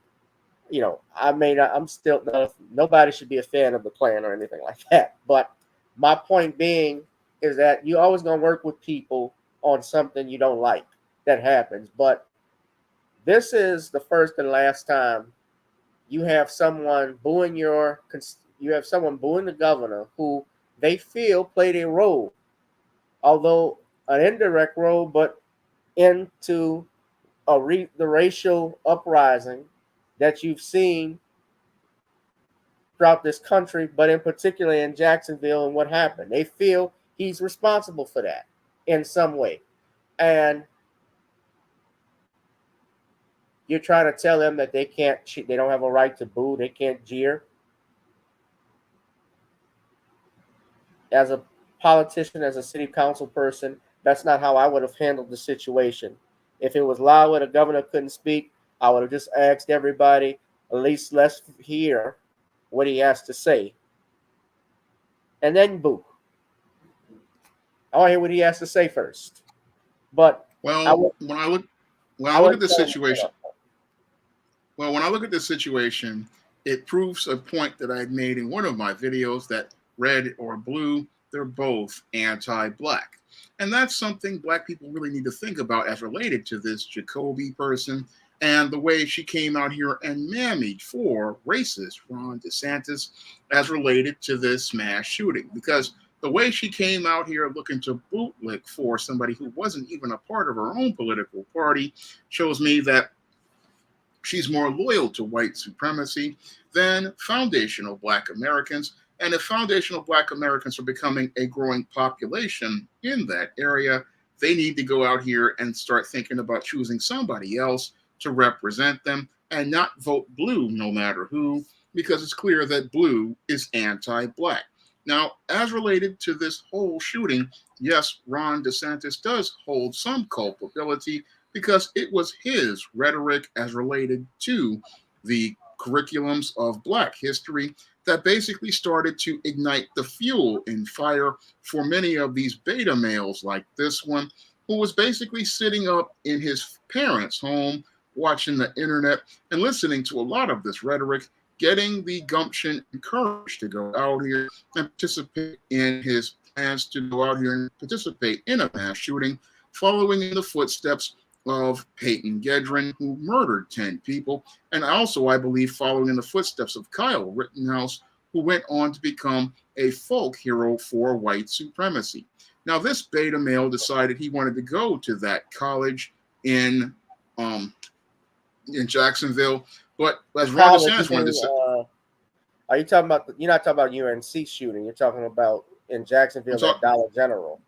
you know, I'm still, nobody should be a fan of the Klan or anything like that. But my point being is that you're always going to work with people on something you don't like. That happens. But this is the first and last time you have someone booing the governor who they feel played a role, although an indirect role, but into the racial uprising that you've seen throughout this country, but in particular in Jacksonville and what happened. They feel he's responsible for that in some way. And you're trying to tell them that they don't have a right to boo, they can't jeer. As a politician, as a city council person, that's not how I would have handled the situation. If it was loud where the governor couldn't speak, I would have just asked everybody, at least let's hear what he has to say. And then boo. I want to hear what he has to say first. But when I look at the situation, when I look at this situation, it proves a point that I made in one of my videos that red or blue, they're both anti-black. And that's something black people really need to think about as related to this Coby person and the way she came out here and mammied for racist Ron DeSantis as related to this mass shooting. Because the way she came out here looking to bootlick for somebody who wasn't even a part of her own political party shows me that she's more loyal to white supremacy than foundational black Americans. And if foundational black Americans are becoming a growing population in that area, they need to go out here and start thinking about choosing somebody else to represent them and not vote blue no matter who, because it's clear that blue is anti-black. Now, as related to this whole shooting, yes, Ron DeSantis does hold some culpability because it was his rhetoric as related to the curriculums of Black history that basically started to ignite the fuel and fire for many of these beta males like this one, who was basically sitting up in his parents' home, watching the internet and listening to a lot of this rhetoric, getting the gumption and courage to go out here and participate in his plans to go out here and participate in a mass shooting, following in the footsteps of Peyton Gedron, who murdered 10 people, and also, I believe, following in the footsteps of Kyle Rittenhouse, who went on to become a folk hero for white supremacy. Now, this beta male decided he wanted to go to that college in Jacksonville, but as Ron DeSantis wanted to say, are you talking about? You're not talking about UNC shooting. You're talking about in Jacksonville at Dollar General.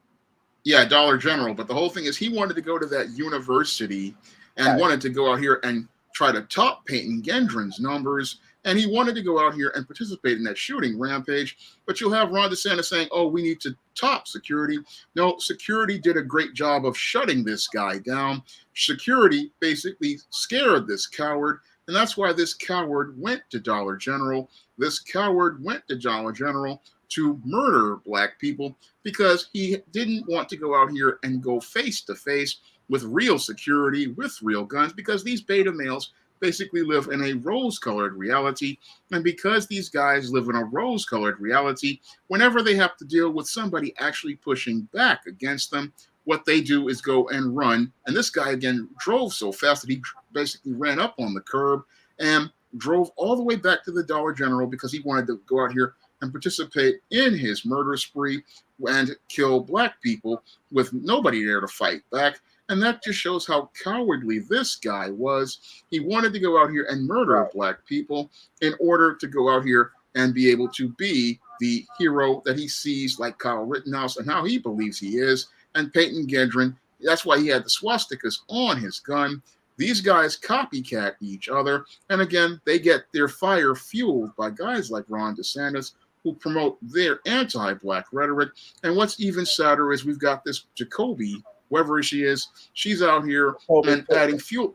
Yeah, Dollar General. But the whole thing is he wanted to go to that university and wanted to go out here and try to top Peyton Gendron's numbers. And he wanted to go out here and participate in that shooting rampage. But you'll have Ron DeSantis saying, oh, we need to top security. No, security did a great job of shutting this guy down. Security basically scared this coward. And that's why this coward went to Dollar General this coward went to Dollar General to murder black people because he didn't want to go out here and go face to face with real security, with real guns, because these beta males basically live in a rose-colored reality. And because these guys live in a rose-colored reality, whenever they have to deal with somebody actually pushing back against them, what they do is go and run. And this guy, again, drove so fast that he basically ran up on the curb and drove all the way back to the Dollar General because he wanted to go out here and participate in his murder spree and kill black people with nobody there to fight back. And that just shows how cowardly this guy was. He wanted to go out here and murder black people in order to go out here and be able to be the hero that he sees, like Kyle Rittenhouse and how he believes he is, and Peyton Gendron. That's why he had the swastikas on his gun. These guys copycat each other. And again, they get their fire fueled by guys like Ron DeSantis, who promote their anti-black rhetoric. And what's even sadder is we've got this Jacoby, whoever she is, she's out here and adding fuel.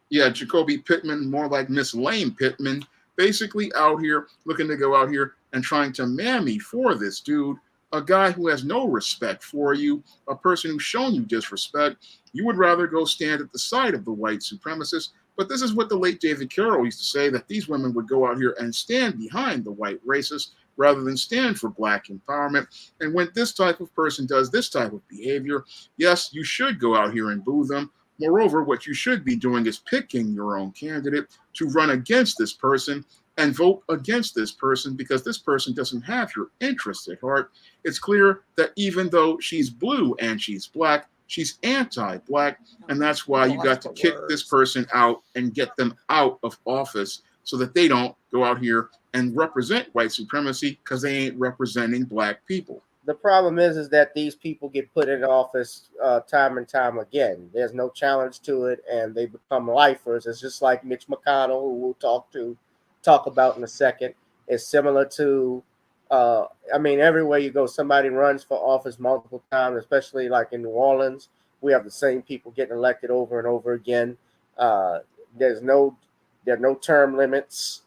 Yeah, Jacoby Pittman, more like Miss Lame Pittman, basically out here looking to go out here and trying to mammy for this dude, a guy who has no respect for you, a person who's shown you disrespect. You would rather go stand at the side of the white supremacists. But this is what the late David Carroll used to say, that these women would go out here and stand behind the white racists rather than stand for black empowerment. And when this type of person does this type of behavior, yes, you should go out here and boo them. Moreover, what you should be doing is picking your own candidate to run against this person and vote against this person, because this person doesn't have your interest at heart. It's clear that even though she's blue and she's black, she's anti-black, and that's why you got to kick this person out and get them out of office so that they don't go out here and represent white supremacy, because they ain't representing black people. The problem is that these people get put in office time and time again. There's no challenge to it, and they become lifers. It's just like Mitch McConnell, who we'll talk about in a second. It's similar to, everywhere you go, somebody runs for office multiple times, especially like in New Orleans. We have the same people getting elected over and over again. There are no term limits.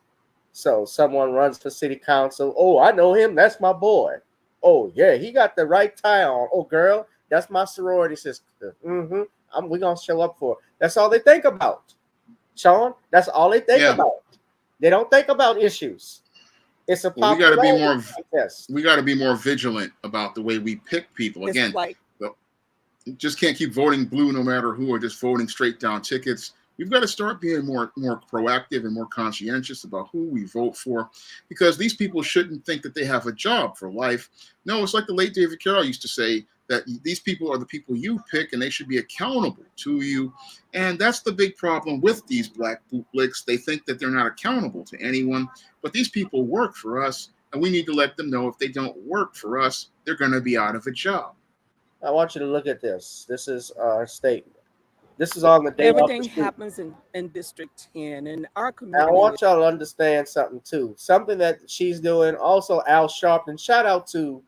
So someone runs for city council. Oh, I know him. That's my boy. Oh, yeah, he got the right tie on. Oh, girl, that's my sorority sister. We're going to show up for it. That's all they think about, Sean. That's all they think about. They don't think about issues. It's a we got to be more vigilant about the way we pick people. Again, just can't keep voting blue no matter who, or just voting straight down tickets. We've got to start being more proactive and more conscientious about who we vote for, because these people shouldn't think that they have a job for life. No, it's like the late David Carroll used to say, that these people are the people you pick and they should be accountable to you. And that's the big problem with these black bootlicks. They think that they're not accountable to anyone, but these people work for us, and we need to let them know if they don't work for us, they're going to be out of a job. I want you to look at this. This is our statement. This is on the day everything happens in District 10 in our community. I want y'all to understand something too. Something that she's doing. Also, Al Sharpton. Shout out to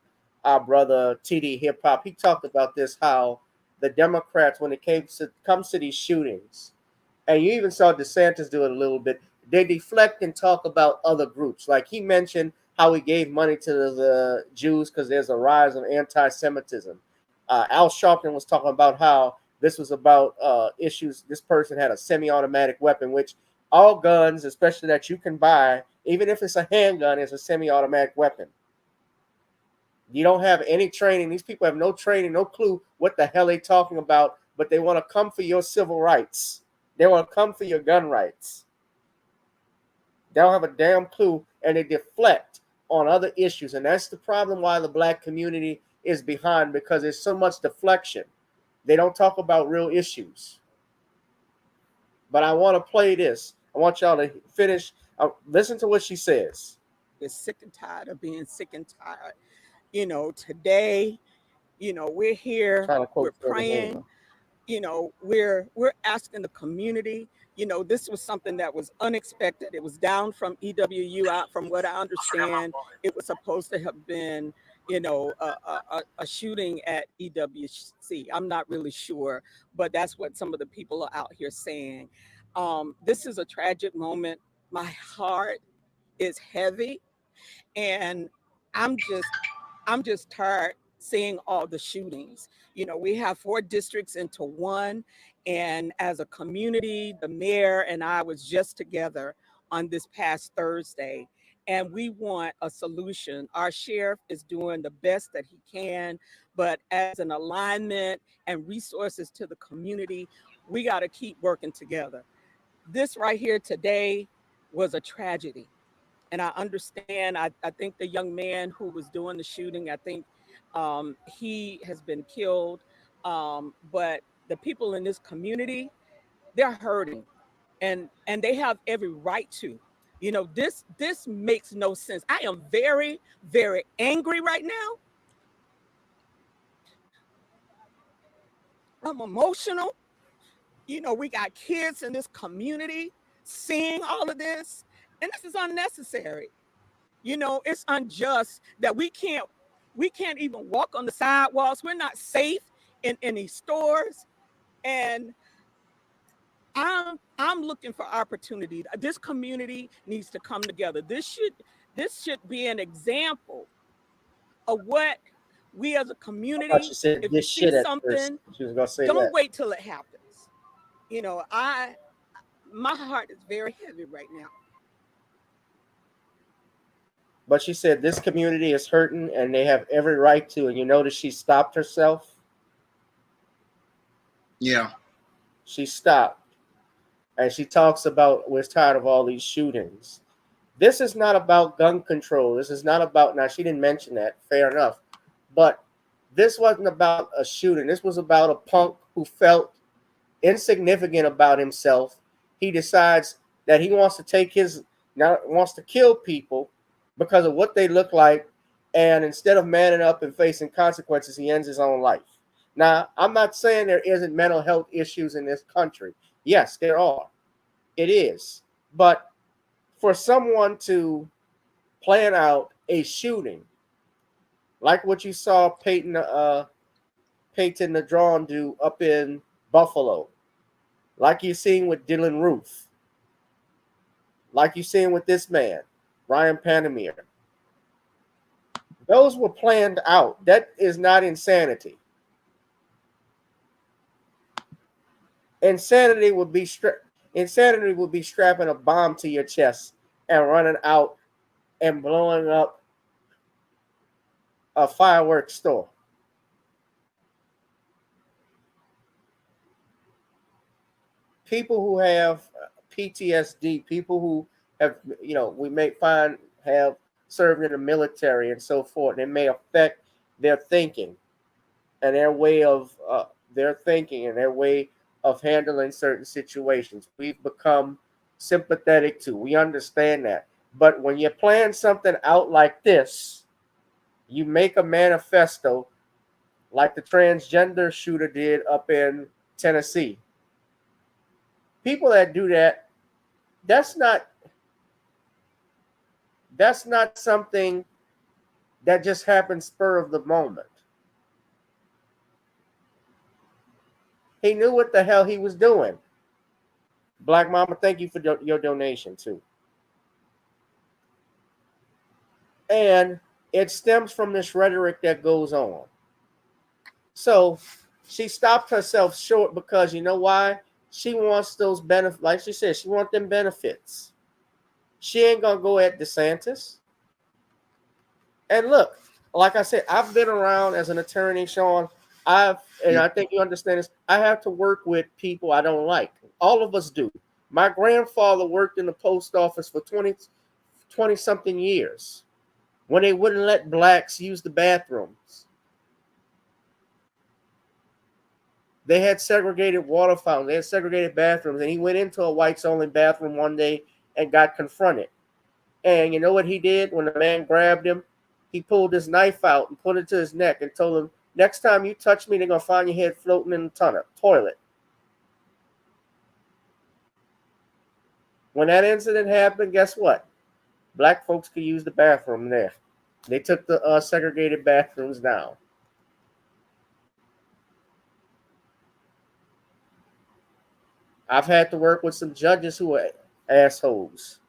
our brother TD Hip Hop. He talked about this, how the Democrats, when it comes to these shootings, and you even saw DeSantis do it a little bit, they deflect and talk about other groups. Like he mentioned how he gave money to the Jews because there's a rise of anti-Semitism. Al Sharpton was talking about how this was about issues. This person had a semi-automatic weapon, which all guns, especially that you can buy, even if it's a handgun, is a semi-automatic weapon. You don't have any training. These people have no training, no clue what the hell they're talking about, but they want to come for your civil rights. They want to come for your gun rights. They don't have a damn clue, and they deflect on other issues. And that's the problem why the black community is behind, because there's so much deflection. They don't talk about real issues. But I want to play this. I want y'all to finish. Listen to what she says. Is sick and tired of being sick and tired. You know, today, you know, we're here, we're praying, you know, we're asking the community. You know, this was something that was unexpected. It was down from EWU out. From what I understand, it was supposed to have been, you know, a shooting at EWC. I'm not really sure, but that's what some of the people are out here saying. This is a tragic moment. My heart is heavy. And I'm just tired seeing all the shootings. You know, we have 4 districts into one, and as a community, the mayor and I was just together on this past Thursday, and we want a solution. Our sheriff is doing the best that he can, but as an alignment and resources to the community, we got to keep working together. This right here today was a tragedy. And I understand, I think the young man who was doing the shooting, I think he has been killed. But the people in this community, they're hurting, and they have every right to. You know, this makes no sense. I am very, very angry right now. I'm emotional. You know, we got kids in this community seeing all of this, and this is unnecessary. You know, it's unjust that we can't even walk on the sidewalks. We're not safe in any stores. And I'm looking for opportunity. This community needs to come together. This should be an example of what we as a I thought community, she said if you this see shit at first. something, She was gonna say don't that. wait till it happens. You know, my heart is very heavy right now. But she said this community is hurting and they have every right to. And you notice she stopped herself. Yeah. She stopped. And she talks about we're tired of all these shootings. This is not about gun control. This is not about, now she didn't mention that, fair enough. But this wasn't about a shooting. This was about a punk who felt insignificant about himself. He decides that he wants to wants to kill people because of what they look like. And instead of manning up and facing consequences, he ends his own life. Now, I'm not saying there isn't mental health issues in this country. Yes, there are. It is. But for someone to plan out a shooting, like what you saw Peyton the Drawn do up in Buffalo, like you're seeing with Dylan Roof, like you're seeing with this man, Ryan Panamere. Those were planned out. That is not insanity. Insanity would be strapping a bomb to your chest and running out and blowing up a fireworks store. People who have PTSD, people who have, we may find have served in the military and so forth, it may affect their thinking and their way of handling certain situations. We've become sympathetic to. We understand that. But when you plan something out like this, you make a manifesto like the transgender shooter did up in Tennessee. People that do that, that's not something that just happens spur of the moment. He knew what the hell he was doing. Black Mama, thank you for your donation too. And it stems from this rhetoric that goes on. So she stopped herself short because you know why? She wants those benefits. Like she said, she wants them benefits. She ain't going to go at DeSantis. And look, like I said, I've been around as an attorney, Sean. I think you understand this. I have to work with people I don't like. All of us do. My grandfather worked in the post office for 20 something years when they wouldn't let blacks use the bathrooms. They had segregated water fountains. They had segregated bathrooms. And he went into a whites only bathroom one day and got confronted. And you know what he did when the man grabbed him? He pulled his knife out and put it to his neck and told him, next time you touch me, they're going to find your head floating in the toilet. When that incident happened, guess what? Black folks could use the bathroom there. They took the segregated bathrooms down. I've had to work with some judges who are assholes.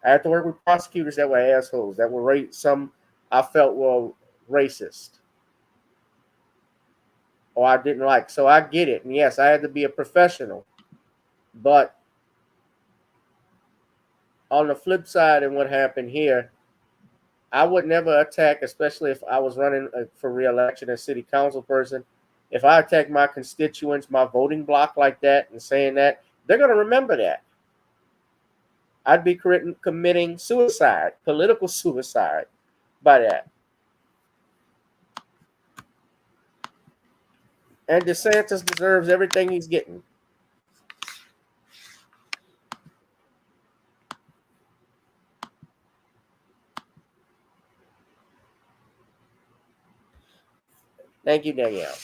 I had to work with prosecutors that were assholes, that were some I felt were racist or I didn't like. So I get it. And yes, I had to be a professional. But on the flip side, and what happened here, I would never attack, especially if I was running for re-election as city council person. If I attack my constituents, my voting block like that and saying that, they're going to remember that. I'd be committing suicide, political suicide by that. And DeSantis deserves everything he's getting. Thank you, Danielle.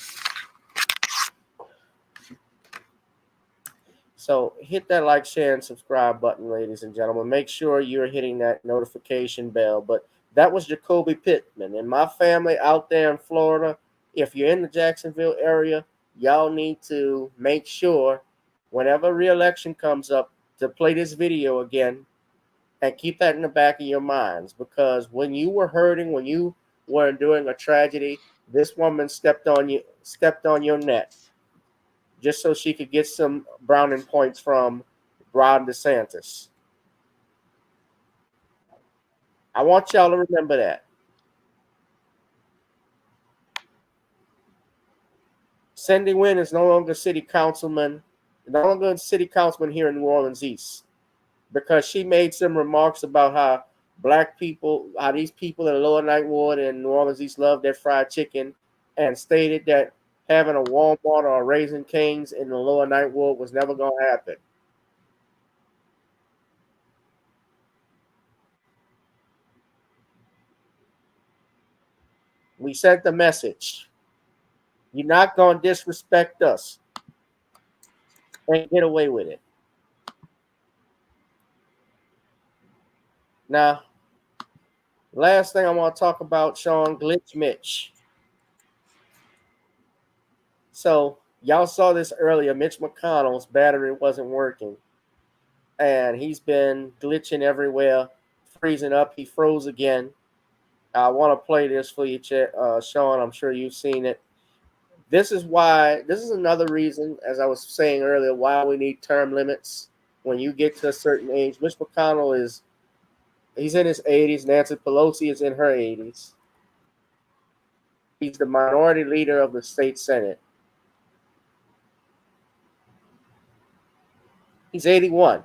So hit that like, share, and subscribe button, ladies and gentlemen. Make sure you're hitting that notification bell. But that was Coby Pittman. And my family out there in Florida, if you're in the Jacksonville area, y'all need to make sure whenever re-election comes up to play this video again and keep that in the back of your minds. Because when you were hurting, when you were enduring a tragedy, this woman stepped on your neck, just so she could get some browning points from Ron DeSantis. I want y'all to remember that. Cindy Wynn is no longer city councilman here in New Orleans East, because she made some remarks about how these people in the Lower Ninth Ward in New Orleans East love their fried chicken, and stated that having a Walmart or a Raising Cane's in the Lower Ninth Ward was never going to happen. We sent the message. You're not going to disrespect us and get away with it. Now, last thing I want to talk about, Sean, Glitch Mitch. So, y'all saw this earlier. Mitch McConnell's battery wasn't working, and he's been glitching everywhere, freezing up. He froze again. I want to play this for you, Sean. I'm sure you've seen it. This is another reason, as I was saying earlier, why we need term limits when you get to a certain age. Mitch McConnell he's in his 80s. Nancy Pelosi is in her 80s. He's the minority leader of the state Senate. He's 81.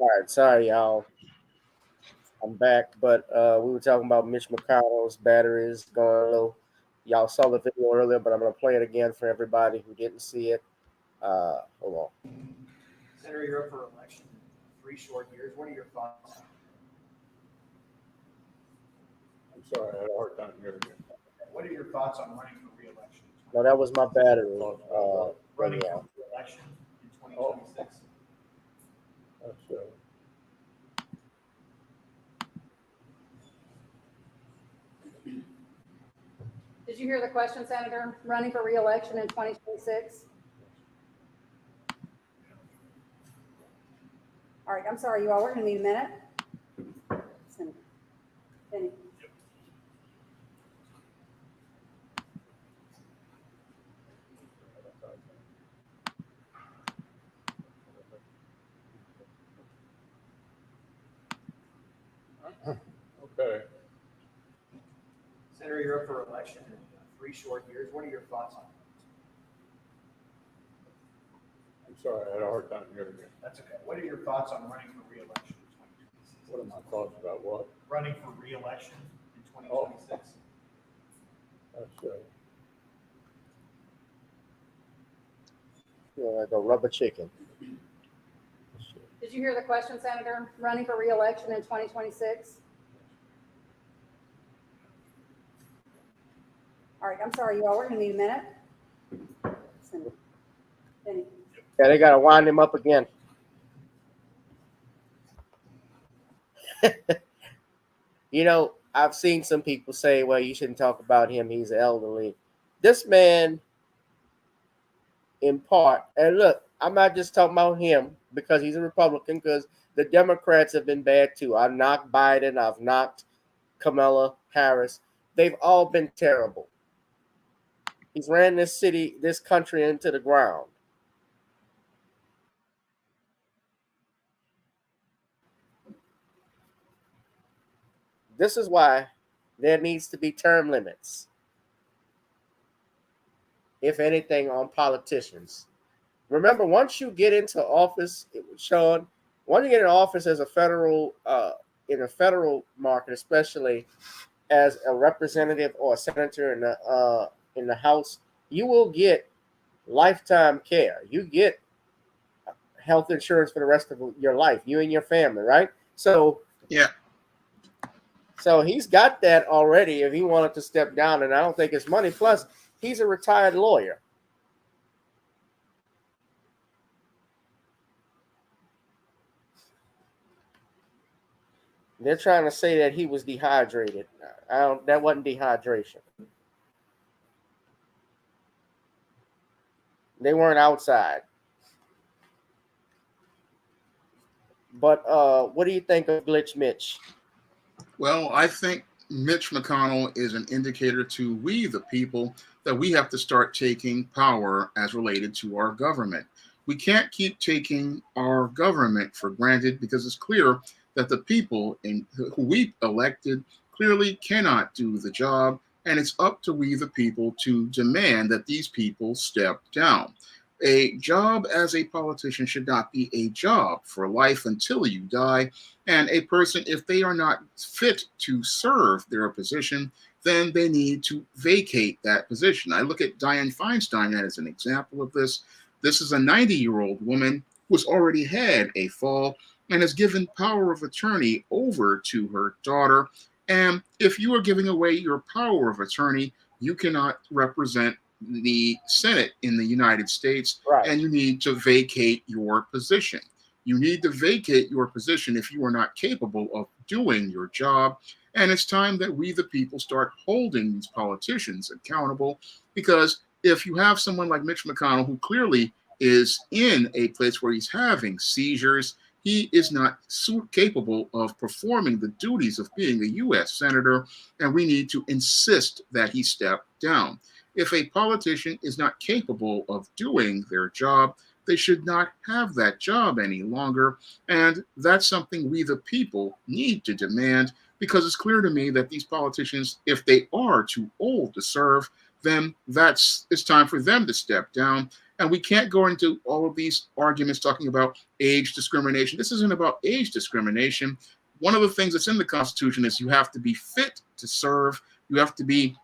All right, sorry, y'all. I'm back, but we were talking about Mitch McConnell's batteries going low. Y'all saw the video earlier, but I'm going to play it again for everybody who didn't see it. Hold on. Senator, you're up for election in 3 short years. What are your thoughts? I'm sorry, I had a hard time hearing you. What are your thoughts on running for re-election? No, that was my battery. Running yeah. for re-election in 2026? That's Did you hear the question, Senator? Running for re-election in 2026? All right, I'm sorry, you all. We're going to need a minute. Senator Benny. okay. Senator, you're up for election in 3 short years. What are your thoughts on it? I'm sorry, I had a hard time hearing you. That's okay. What are your thoughts on running for re-election in 2026? What are my thoughts about what? Running for re-election in 2026? That's Like a rubber chicken. Did you hear the question, Senator? Running for re-election in 2026? All right, I'm sorry, you all. We're going to need a minute. Senator Benny. Yeah, they got to wind him up again. You know, I've seen some people say, well, you shouldn't talk about him. He's elderly. This man, in part, and look, I'm not just talking about him because he's a Republican, because the Democrats have been bad too. I've knocked Biden. I've knocked Kamala Harris. They've all been terrible. He's ran this country into the ground. This is why there needs to be term limits, if anything, on politicians. Remember, once you get into office, Sean, once you get in office as a federal, in a federal market, especially as a representative or a senator in the House, you will get lifetime care. You get health insurance for the rest of your life, you and your family, right? So yeah. So he's got that already if he wanted to step down, and I don't think it's money. Plus, he's a retired lawyer. They're trying to say that he was dehydrated. That wasn't dehydration. They weren't outside. But what do you think of Glitch Mitch? Well, I think Mitch McConnell is an indicator to we, the people, that we have to start taking power as related to our government. We can't keep taking our government for granted because it's clear that the people who we elected clearly cannot do the job, and it's up to we, the people, to demand that these people step down. A job as a politician should not be a job for life until you die. And a person, if they are not fit to serve their position, then they need to vacate that position. I look at Dianne Feinstein as an example of this. This is a 90-year-old woman who has already had a fall and has given power of attorney over to her daughter. And if you are giving away your power of attorney, you cannot represent the Senate in the United States, right, and you need to vacate your position. You need to vacate your position if you are not capable of doing your job. And it's time that we, the people, start holding these politicians accountable, because if you have someone like Mitch McConnell, who clearly is in a place where he's having seizures, he is not capable of performing the duties of being a U.S. senator, and we need to insist that he step down. If a politician is not capable of doing their job, they should not have that job any longer. And that's something we, the people, need to demand, because it's clear to me that these politicians, if they are too old to serve, then it's time for them to step down. And we can't go into all of these arguments talking about age discrimination. This isn't about age discrimination. One of the things that's in the Constitution is you have to be fit to serve. You have to be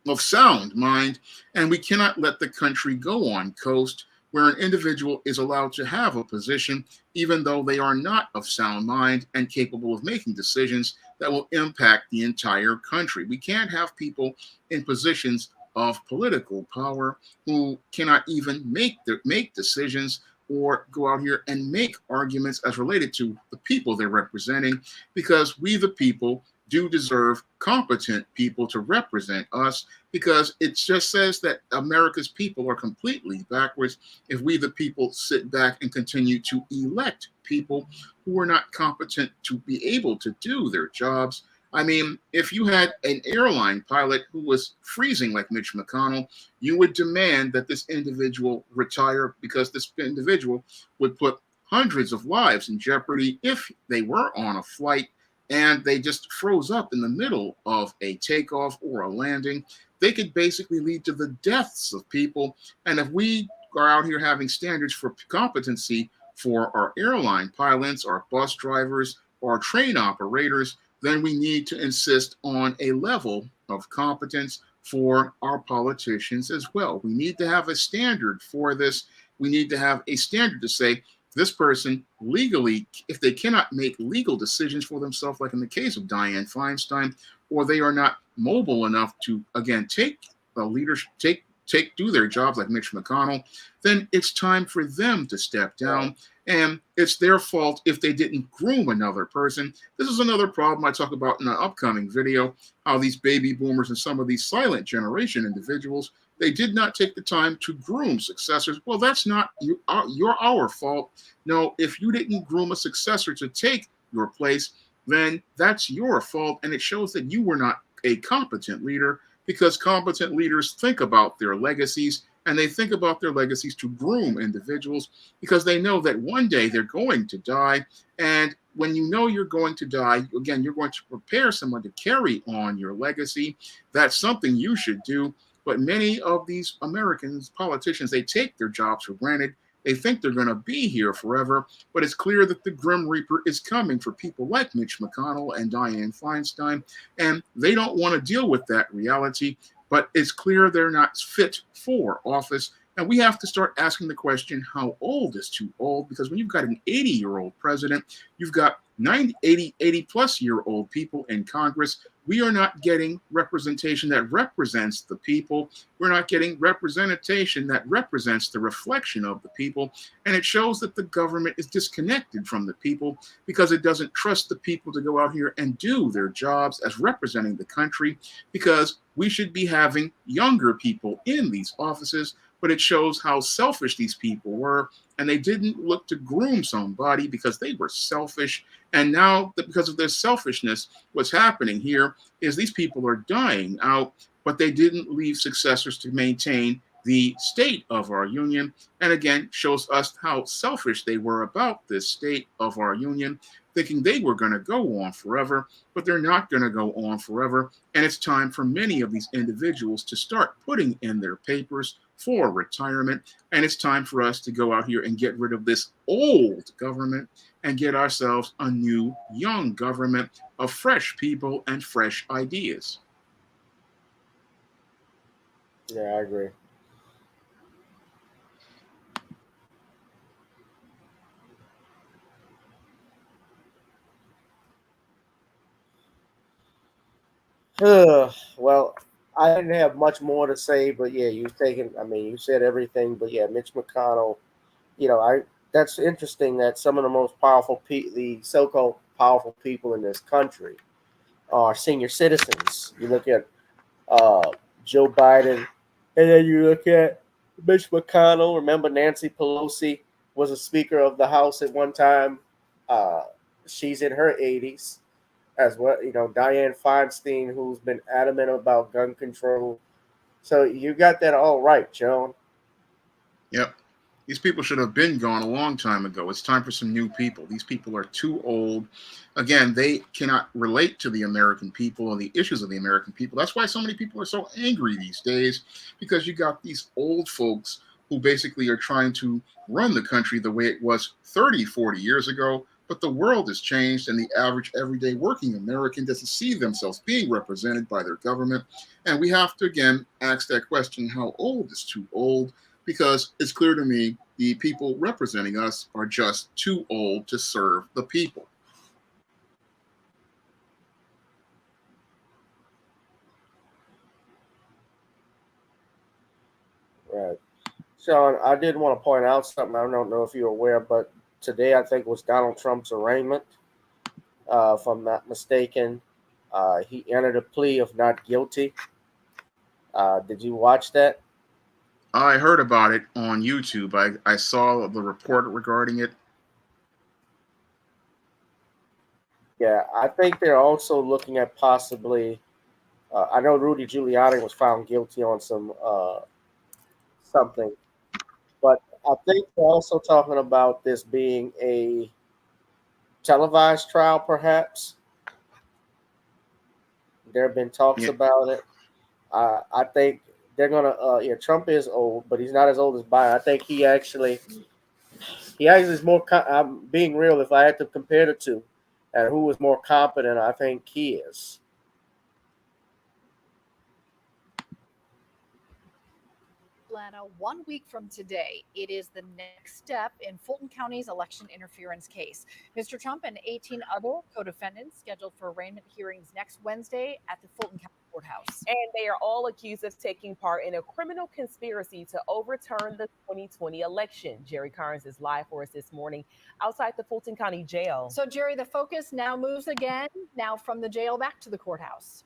of sound mind, and we cannot let the country go on coast where an individual is allowed to have a position even though they are not of sound mind and capable of making decisions that will impact the entire country. We can't have people in positions of political power who cannot even make decisions or go out here and make arguments as related to the people they're representing, because we the people do deserve competent people to represent us, because it just says that America's people are completely backwards if we the people sit back and continue to elect people who are not competent to be able to do their jobs. I mean, if you had an airline pilot who was freezing like Mitch McConnell, you would demand that this individual retire, because this individual would put hundreds of lives in jeopardy if they were on a flight and they just froze up in the middle of a takeoff or a landing. They could basically lead to the deaths of people. And if we are out here having standards for competency for our airline pilots, our bus drivers, or our train operators, then we need to insist on a level of competence for our politicians as well. We need to have a standard for this. We need to have a standard to say this person legally, if they cannot make legal decisions for themselves, like in the case of Dianne Feinstein, or they are not mobile enough to, again, take a leadership, do their jobs like Mitch McConnell, then it's time for them to step down. And it's their fault if they didn't groom another person. This is another problem I talk about in an upcoming video, how these baby boomers and some of these silent generation individuals, they did not take the time to groom successors. Well, that's not our fault. No, if you didn't groom a successor to take your place, then that's your fault. And it shows that you were not a competent leader, because competent leaders think about their legacies, and they think about their legacies to groom individuals, because they know that one day they're going to die. And when you know you're going to die, again, you're going to prepare someone to carry on your legacy. That's something you should do. But many of these Americans, politicians, they take their jobs for granted. They think they're going to be here forever, but it's clear that the Grim Reaper is coming for people like Mitch McConnell and Dianne Feinstein, and they don't want to deal with that reality, but it's clear they're not fit for office. And we have to start asking the question, how old is too old? Because when you've got an 80-year-old president, you've got 80-plus-year-old people in Congress. We are not getting representation that represents the people. We're not getting representation that represents the reflection of the people. And it shows that the government is disconnected from the people, because it doesn't trust the people to go out here and do their jobs as representing the country, because we should be having younger people in these offices. But it shows how selfish these people were, and they didn't look to groom somebody because they were selfish. And now, because of their selfishness, what's happening here is these people are dying out, but they didn't leave successors to maintain the state of our union. And again, shows us how selfish they were about this state of our union, thinking they were going to go on forever, but they're not going to go on forever. And it's time for many of these individuals to start putting in their papers for retirement. And it's time for us to go out here and get rid of this old government and get ourselves a new, young government of fresh people and fresh ideas. Yeah, I agree. Well, I didn't have much more to say, but yeah, you said everything. But yeah, Mitch McConnell, that's interesting that some of the most powerful, the so-called powerful people in this country are senior citizens. You look at Joe Biden, and then you look at Mitch McConnell. Remember, Nancy Pelosi was a Speaker of the House at one time. She's in her 80s. As well, Dianne Feinstein, who's been adamant about gun control. So you got that all right, Joan. Yep. These people should have been gone a long time ago. It's time for some new people. These people are too old. Again, they cannot relate to the American people and the issues of the American people. That's why so many people are so angry these days, because you got these old folks who basically are trying to run the country the way it was 30, 40 years ago. But the world has changed, and the average everyday working American doesn't see themselves being represented by their government. And we have to, again, ask that question, how old is too old? because it's clear to me the people representing us are just too old to serve the people. Right. Sean, I did want to point out something. I don't know if you're aware, but today I think was Donald Trump's arraignment. If I'm not mistaken, he entered a plea of not guilty. Did you watch that? I heard about it on YouTube. I saw the report regarding it. Yeah, I think they're also looking at possibly. I know Rudy Giuliani was found guilty on some something, but I think they're also talking about this being a televised trial, perhaps. There have been talks about it. I think they're gonna. Yeah, Trump is old, but he's not as old as Biden. I think he actually is more. I'm being real. If I had to compare the two, and who was more competent, I think he is. Atlanta 1 week from today. It is the next step in Fulton County's election interference case. Mr. Trump and 18 other co-defendants scheduled for arraignment hearings next Wednesday at the Fulton County Courthouse. And they are all accused of taking part in a criminal conspiracy to overturn the 2020 election. Jerry Carnes is live for us this morning outside the Fulton County Jail. So, Jerry, the focus now moves again, now from the jail back to the courthouse.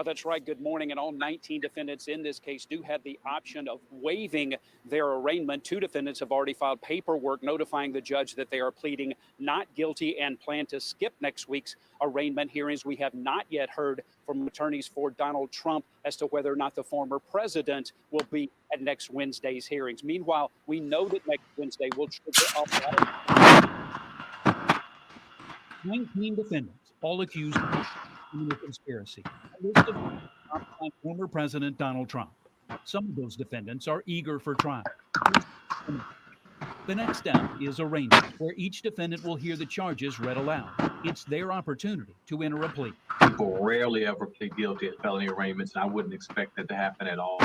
That's right. Good morning. And all 19 defendants in this case do have the option of waiving their arraignment. 2 defendants have already filed paperwork notifying the judge that they are pleading not guilty and plan to skip next week's arraignment hearings. We have not yet heard from attorneys for Donald Trump as to whether or not the former president will be at next Wednesday's hearings. Meanwhile, we know that next Wednesday will trigger up 19 defendants, all accused of criminal conspiracy. A list of former President Donald Trump. Some of those defendants are eager for trial. The next step is arraignment, where each defendant will hear the charges read aloud. It's their opportunity to enter a plea. People rarely ever plead guilty at felony arraignments, and I wouldn't expect that to happen at all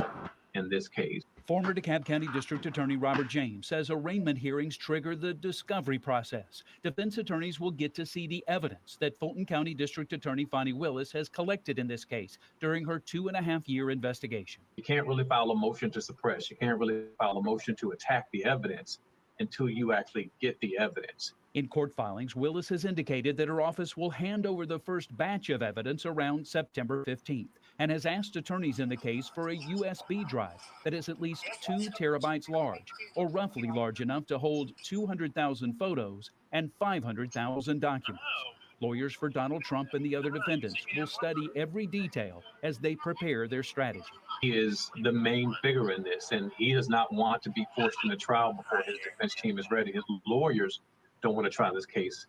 in this case. Former DeKalb County District Attorney Robert James says arraignment hearings trigger the discovery process. Defense attorneys will get to see the evidence that Fulton County District Attorney Fonnie Willis has collected in this case during her 2.5-year investigation. You can't really file a motion to suppress. You can't really file a motion to attack the evidence until you actually get the evidence. In court filings, Willis has indicated that her office will hand over the first batch of evidence around September 15th and has asked attorneys in the case for a USB drive that is at least 2 terabytes large, or roughly large enough to hold 200,000 photos and 500,000 documents. Lawyers for Donald Trump and the other defendants will study every detail as they prepare their strategy. He is the main figure in this, and he does not want to be forced into trial before his defense team is ready. His lawyers don't want to try this case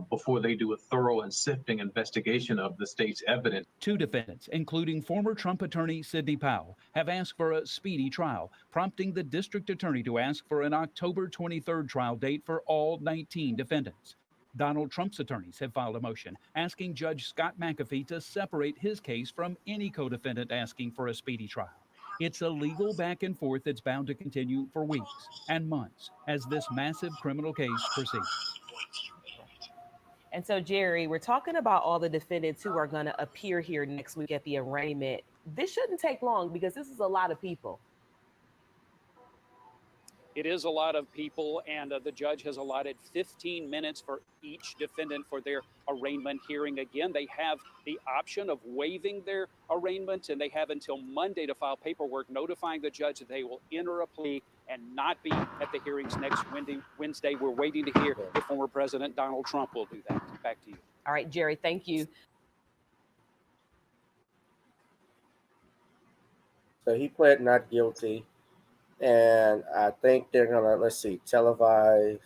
before they do a thorough and sifting investigation of the state's evidence. 2 defendants, including former Trump attorney Sidney Powell, have asked for a speedy trial, prompting the district attorney to ask for an October 23rd trial date for all 19 defendants. Donald Trump's attorneys have filed a motion asking Judge Scott McAfee to separate his case from any co-defendant asking for a speedy trial. It's a legal back and forth that's bound to continue for weeks and months as this massive criminal case proceeds. And so, Jerry, we're talking about all the defendants who are going to appear here next week at the arraignment. This shouldn't take long because this is a lot of people. It is a lot of people, and the judge has allotted 15 minutes for each defendant for their arraignment hearing. Again, they have the option of waiving their arraignment, and they have until Monday to file paperwork notifying the judge that they will enter a plea and not be at the hearings next Wednesday. We're waiting to hear if former President Donald Trump will do that. Back to you. All right, Jerry, thank you. So he pled not guilty. And I think they're going to, televise.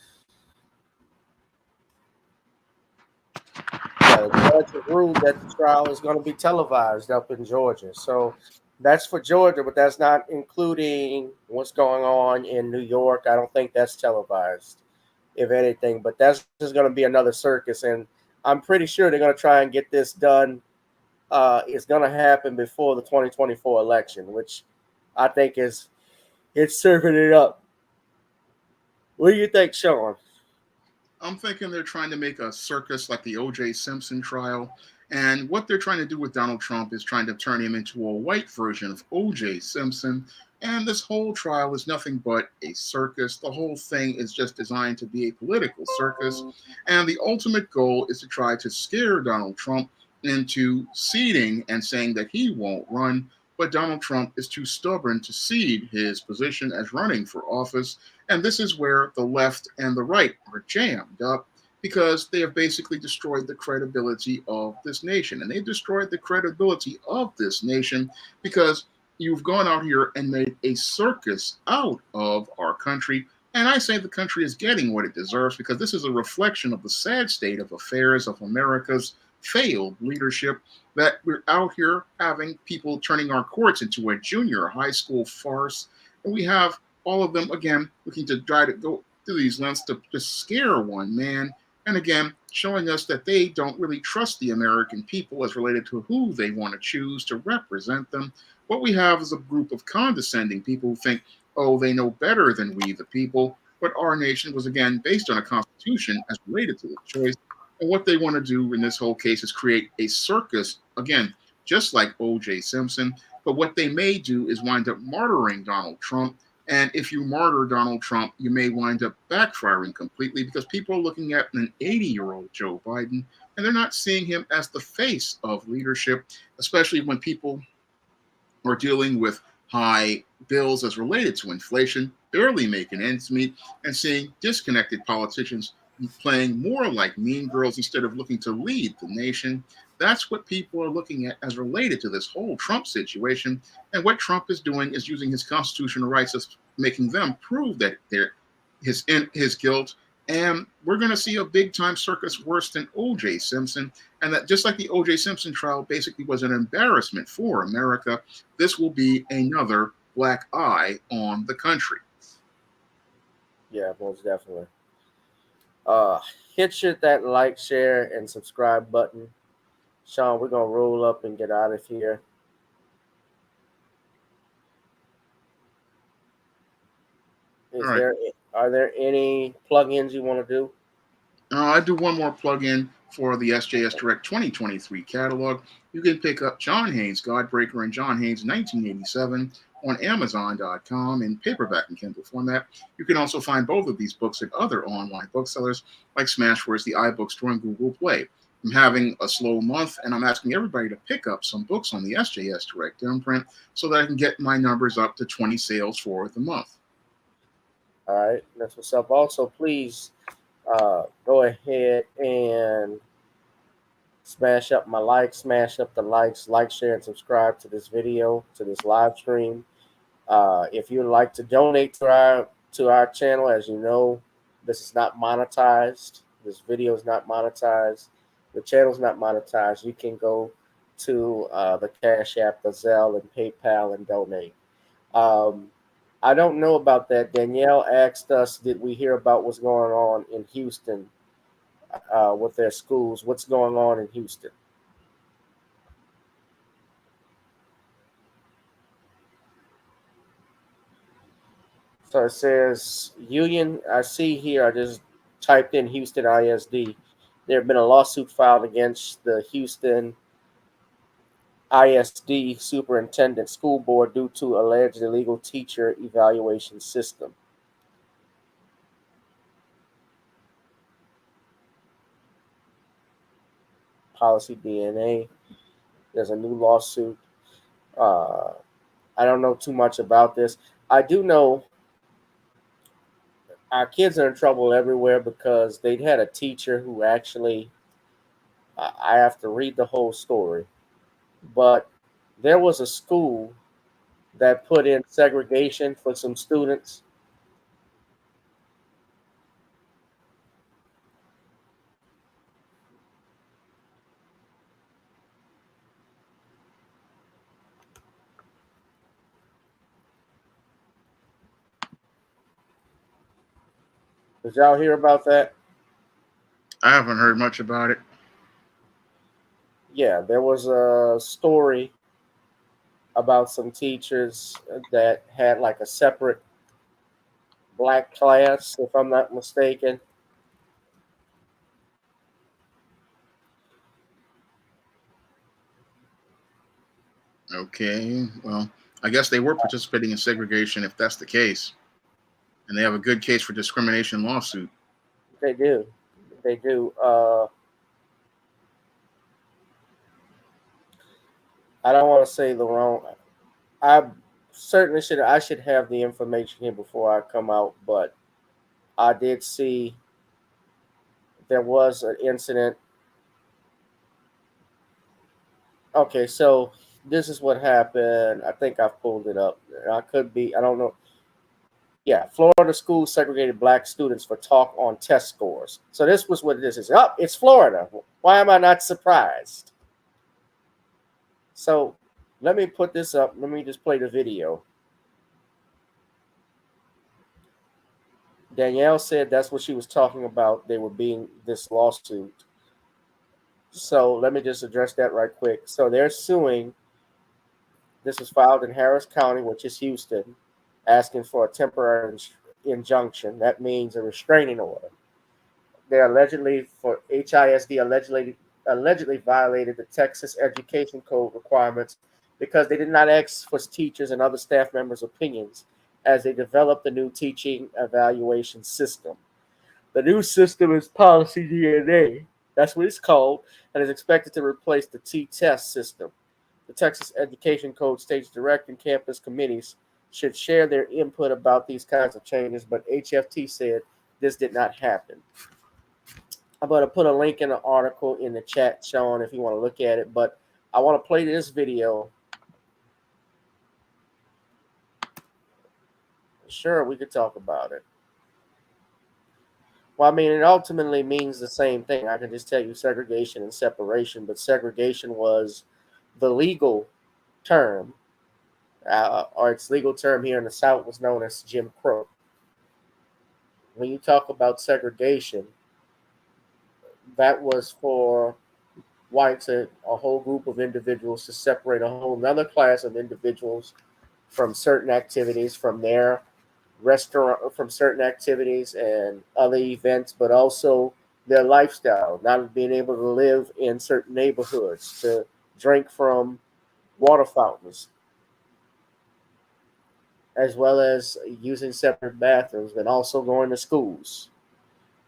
The judge ruled that the trial is going to be televised up in Georgia. So that's for Georgia, but that's not including what's going on in New York. I don't think that's televised, if anything. But that's just going to be another circus. And I'm pretty sure they're going to try and get this done. It's going to happen before the 2024 election, which I think it's serving it up. What do you think, Sean? I'm thinking they're trying to make a circus like the O.J. Simpson trial. And what they're trying to do with Donald Trump is trying to turn him into a white version of O.J. Simpson. And this whole trial is nothing but a circus. The whole thing is just designed to be a political circus. And the ultimate goal is to try to scare Donald Trump into ceding and saying that he won't run. But Donald Trump is too stubborn to cede his position as running for office. And this is where the left and the right are jammed up because they have basically destroyed the credibility of this nation. And they've destroyed the credibility of this nation because you've gone out here and made a circus out of our country. And I say the country is getting what it deserves because this is a reflection of the sad state of affairs of America's failed leadership, that we're out here having people turning our courts into a junior high school farce. And we have all of them, again, looking to try to go through these lengths to just scare one man. And again, showing us that they don't really trust the American people as related to who they want to choose to represent them. What we have is a group of condescending people who think, oh, they know better than we, the people. But our nation was, again, based on a constitution as related to the choice. And what they want to do in this whole case is create a circus, again, just like O.J. Simpson. But what they may do is wind up martyring Donald Trump. And if you martyr Donald Trump, you may wind up backfiring completely because people are looking at an 80-year-old Joe Biden, and they're not seeing him as the face of leadership, especially when people are dealing with high bills as related to inflation, barely making ends meet, and seeing disconnected politicians playing more like mean girls instead of looking to lead the nation. That's what people are looking at as related to this whole Trump situation. And what Trump is doing is using his constitutional rights as making them prove that his guilt. And we're going to see a big time circus worse than O.J. Simpson. And that just like the O.J. Simpson trial basically was an embarrassment for America, this will be another black eye on the country. Yeah, most definitely. Hit that like, share, and subscribe button. Sean, we're gonna roll up and get out of here. Are there any plugins you want to do? I do one more plug-in for the SJS Direct 2023 catalog. You can pick up John Haynes, Godbreaker, and John Haynes 1987 on Amazon.com in paperback and Kindle format. You can also find both of these books at other online booksellers like Smashwords, the iBookstore, and Google Play. I'm having a slow month, and I'm asking everybody to pick up some books on the SJS Direct imprint so that I can get my numbers up to 20 sales for the month. All right, that's what's up. Also, please go ahead and smash up my likes, smash up the likes, like, share, and subscribe to this video, to this live stream. If you'd like to donate to our channel, as you know, this is not monetized. This video is not monetized. The channel's not monetized. You can go to the Cash App, the Zelle, and PayPal and donate. I don't know about that. Danielle asked us, did we hear about what's going on in Houston with their schools? What's going on in Houston? So it says, Union, I see here, I just typed in Houston ISD. There have been a lawsuit filed against the Houston ISD Superintendent School Board due to alleged illegal teacher evaluation system. Policy DNA. There's a new lawsuit. I don't know too much about this. I do know our kids are in trouble everywhere because they had a teacher who actually, I have to read the whole story, but there was a school that put in segregation for some students. Did y'all hear about that? I haven't heard much about it. Yeah, there was a story about some teachers that had like a separate black class, if I'm not mistaken. Okay, well, I guess they were participating in segregation if that's the case, and they have a good case for discrimination lawsuit. They do. They do. I don't want to say the wrong. I certainly should. I should have the information here before I come out, but I did see there was an incident. Okay, so this is what happened. I think I've pulled it up. I could be. I don't know. Yeah, Florida schools segregated black students for talk on test scores. So this was what this is. Oh, it's Florida. Why am I not surprised? So let me put this up. Let me just play the video. Danielle said that's what she was talking about. They were being this lawsuit. So let me just address that right quick. So they're suing. This was filed in Harris County, which is Houston, asking for a temporary injunction. That means a restraining order. They allegedly, for HISD, allegedly violated the Texas Education Code requirements because they did not ask for teachers and other staff members' opinions as they developed the new teaching evaluation system. The new system is Policy DNA. That's what it's called, and is expected to replace the T-test system. The Texas Education Code states direct and campus committees should share their input about these kinds of changes, but HFT said this did not happen. I'm going to put a link in the article in the chat, Sean, if you want to look at it, but I want to play this video. Sure, we could talk about it. Well, I mean, it ultimately means the same thing. I can just tell you segregation and separation, but segregation was the legal term, or its legal term here in the South was known as Jim Crow. When you talk about segregation, that was for whites, a whole group of individuals, to separate a whole another class of individuals from certain activities, from their restaurant, from certain activities and other events, but also their lifestyle, not being able to live in certain neighborhoods, to drink from water fountains, as well as using separate bathrooms, and also going to schools.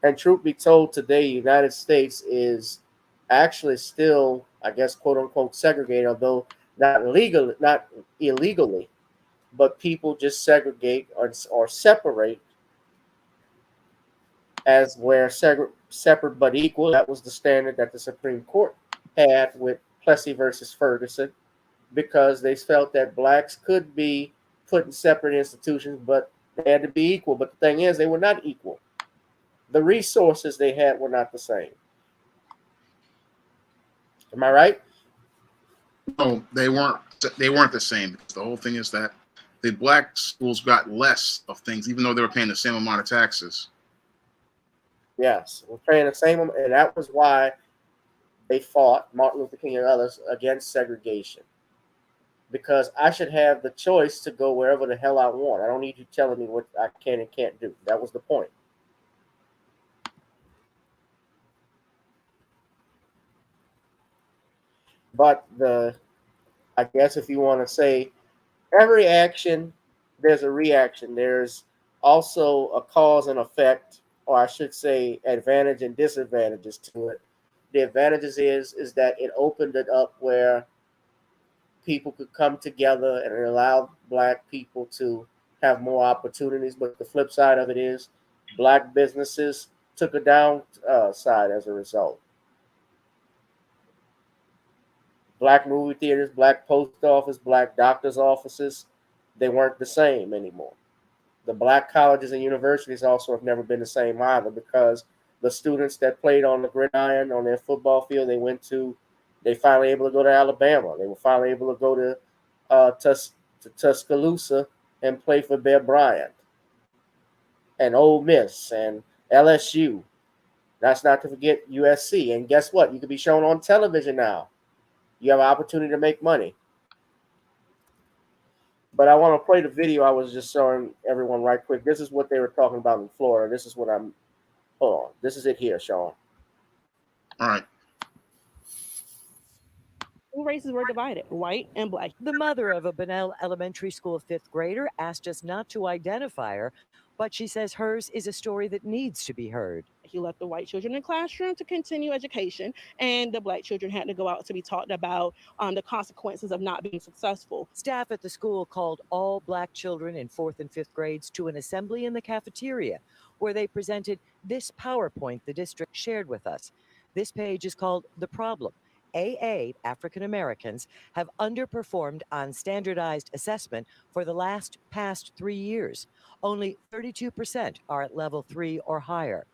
And truth be told, today, the United States is actually still, I guess, quote unquote, segregated, although not illegally, but people just segregate or separate as where separate but equal. That was the standard that the Supreme Court had with Plessy versus Ferguson, because they felt that blacks could be put in separate institutions, but they had to be equal. But the thing is, they were not equal. The resources they had were not the same. Am I right? No, they weren't. They weren't the same. The whole thing is that the black schools got less of things, even though they were paying the same amount of taxes. Yes, we're paying the same, and that was why they fought, Martin Luther King and others, against segregation. Because I should have the choice to go wherever the hell I want. I don't need you telling me what I can and can't do. That was the point. But I guess if you want to say every action, there's a reaction. There's also a cause and effect, or I should say advantage and disadvantages to it. The advantages is that it opened it up where people could come together and it allowed black people to have more opportunities. But the flip side of it is black businesses took a downside as a result. Black movie theaters, black post office, black doctors' offices, they weren't the same anymore. The black colleges and universities also have never been the same either, because the students that played on the gridiron on their football field, they finally able to go to Alabama. They were finally able to go to Tuscaloosa and play for Bear Bryant and Ole Miss and LSU. That's not to forget USC. And guess what? You can be shown on television now. You have an opportunity to make money. But I want to play the video I was just showing everyone right quick. This is what they were talking about in Florida. This is what I'm. Hold on. This is it here, Sean. All right. Races were divided, white and black. The mother of a Bunnell Elementary School fifth grader asked us not to identify her, but she says hers is a story that needs to be heard. He left the white children in the classroom to continue education, and the black children had to go out to be taught about the consequences of not being successful. Staff at the school called all black children in fourth and fifth grades to an assembly in the cafeteria, where they presented this PowerPoint the district shared with us. This page is called The Problem. AA, African Americans, have underperformed on standardized assessment for the past 3 years. Only 32% are at level 3 or higher.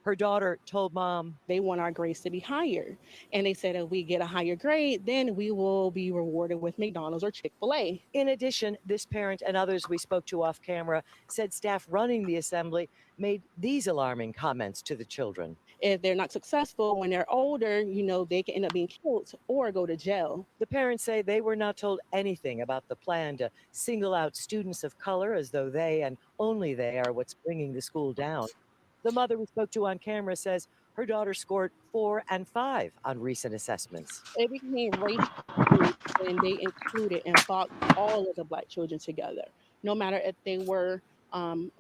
Her daughter told Mom, they want our grades to be higher. And they said if we get a higher grade, then we will be rewarded with McDonald's or Chick-fil-A. In addition, this parent and others we spoke to off camera said staff running the assembly made these alarming comments to the children. If they're not successful when they're older, they can end up being killed or go to jail. The parents say they were not told anything about the plan to single out students of color as though they and only they are what's bringing the school down. The mother we spoke to on camera says her daughter scored 4 and 5 on recent assessments. It became racist when they included and boxed all of the black children together, no matter if they were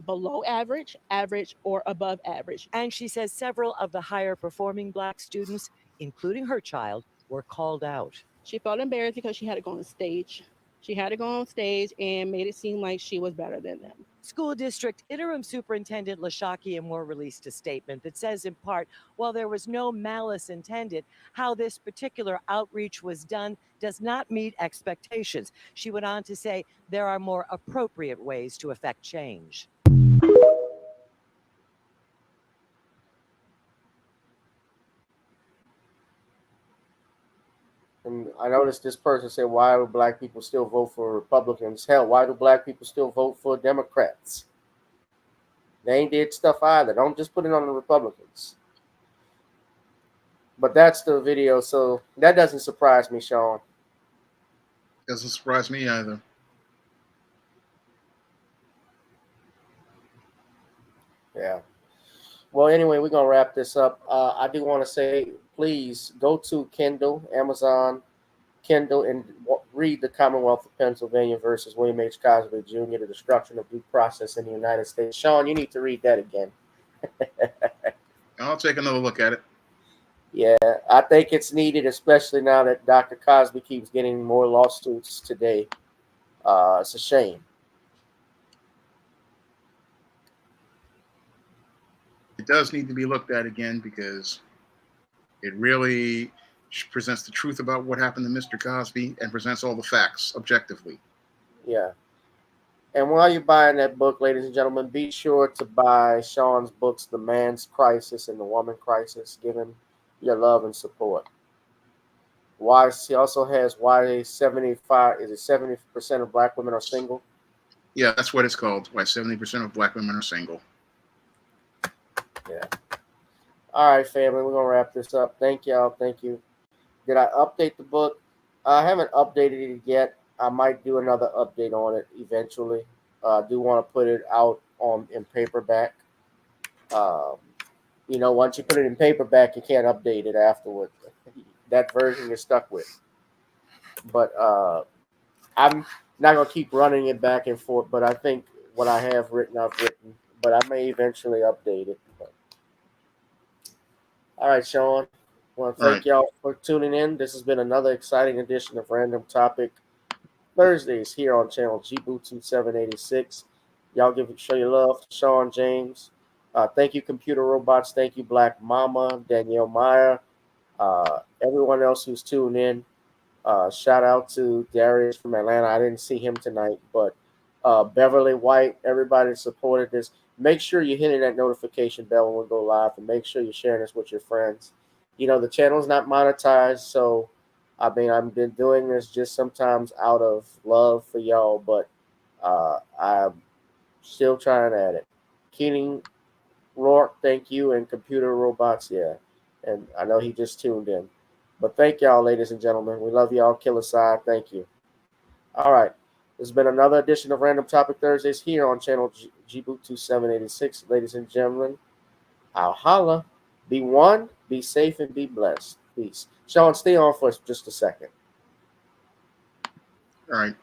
below average, average, or above average. And she says several of the higher performing black students, including her child, were called out. She felt embarrassed because she had to go on stage. She had to go on stage and made it seem like she was better than them. School District Interim Superintendent Lashaki Moore released a statement that says, in part, while there was no malice intended, how this particular outreach was done does not meet expectations. She went on to say there are more appropriate ways to affect change. And I noticed this person said, why do black people still vote for Republicans? Hell, why do black people still vote for Democrats? They ain't did stuff either. Don't just put it on the Republicans. But that's the video, so that doesn't surprise me, Sean. Doesn't surprise me either. Yeah. Well, anyway, we're going to wrap this up. I do want to say, please go to Kindle, Amazon, Kindle, and read The Commonwealth of Pennsylvania versus William H. Cosby Jr., The Destruction of Due Process in the United States. Sean, you need to read that again. I'll take another look at it. Yeah, I think it's needed, especially now that Dr. Cosby keeps getting more lawsuits today. It's a shame. It does need to be looked at again because it really presents the truth about what happened to Mr. Cosby and presents all the facts objectively. Yeah. And while you're buying that book, ladies and gentlemen, be sure to buy Sean's books, The Man's Crisis and The Woman Crisis. Give him your love and support. Why he also has why 70% of black women are single. Yeah, that's what it's called. Why 70% of black women are single. Yeah. All right, family, we're gonna wrap this up. Thank y'all. Thank you. Did I update the book? I haven't updated it yet. I might do another update on it eventually. I do want to put it out in paperback. Once you put it in paperback, you can't update it afterward. That version you're stuck with. But I'm not gonna keep running it back and forth. But I think what I have written, I've written. But I may eventually update it. But. All right, Sean. I want to thank y'all for tuning in. This has been another exciting edition of Random Topic Thursdays here on channel G-Boo 2786. Y'all show your love to Sean James. Thank you, Computer Robots. Thank you, Black Mama, Danielle Meyer, everyone else who's tuned in. Shout out to Darius from Atlanta. I didn't see him tonight, but Beverly White, everybody that supported this. Make sure you're hitting that notification bell when we go live, and make sure you're sharing this with your friends. The channel's not monetized, so I've been doing this just sometimes out of love for y'all, but I'm still trying at it. Keening Rourke, thank you, and Computer Robots, yeah. And I know he just tuned in. But thank y'all, ladies and gentlemen. We love y'all. Kill Aside, thank you. All right. This has been another edition of Random Topic Thursdays here on channel G-Boot 2786. Ladies and gentlemen, I'll holla. Be one, be safe, and be blessed. Peace. Sean, stay on for just a second. All right.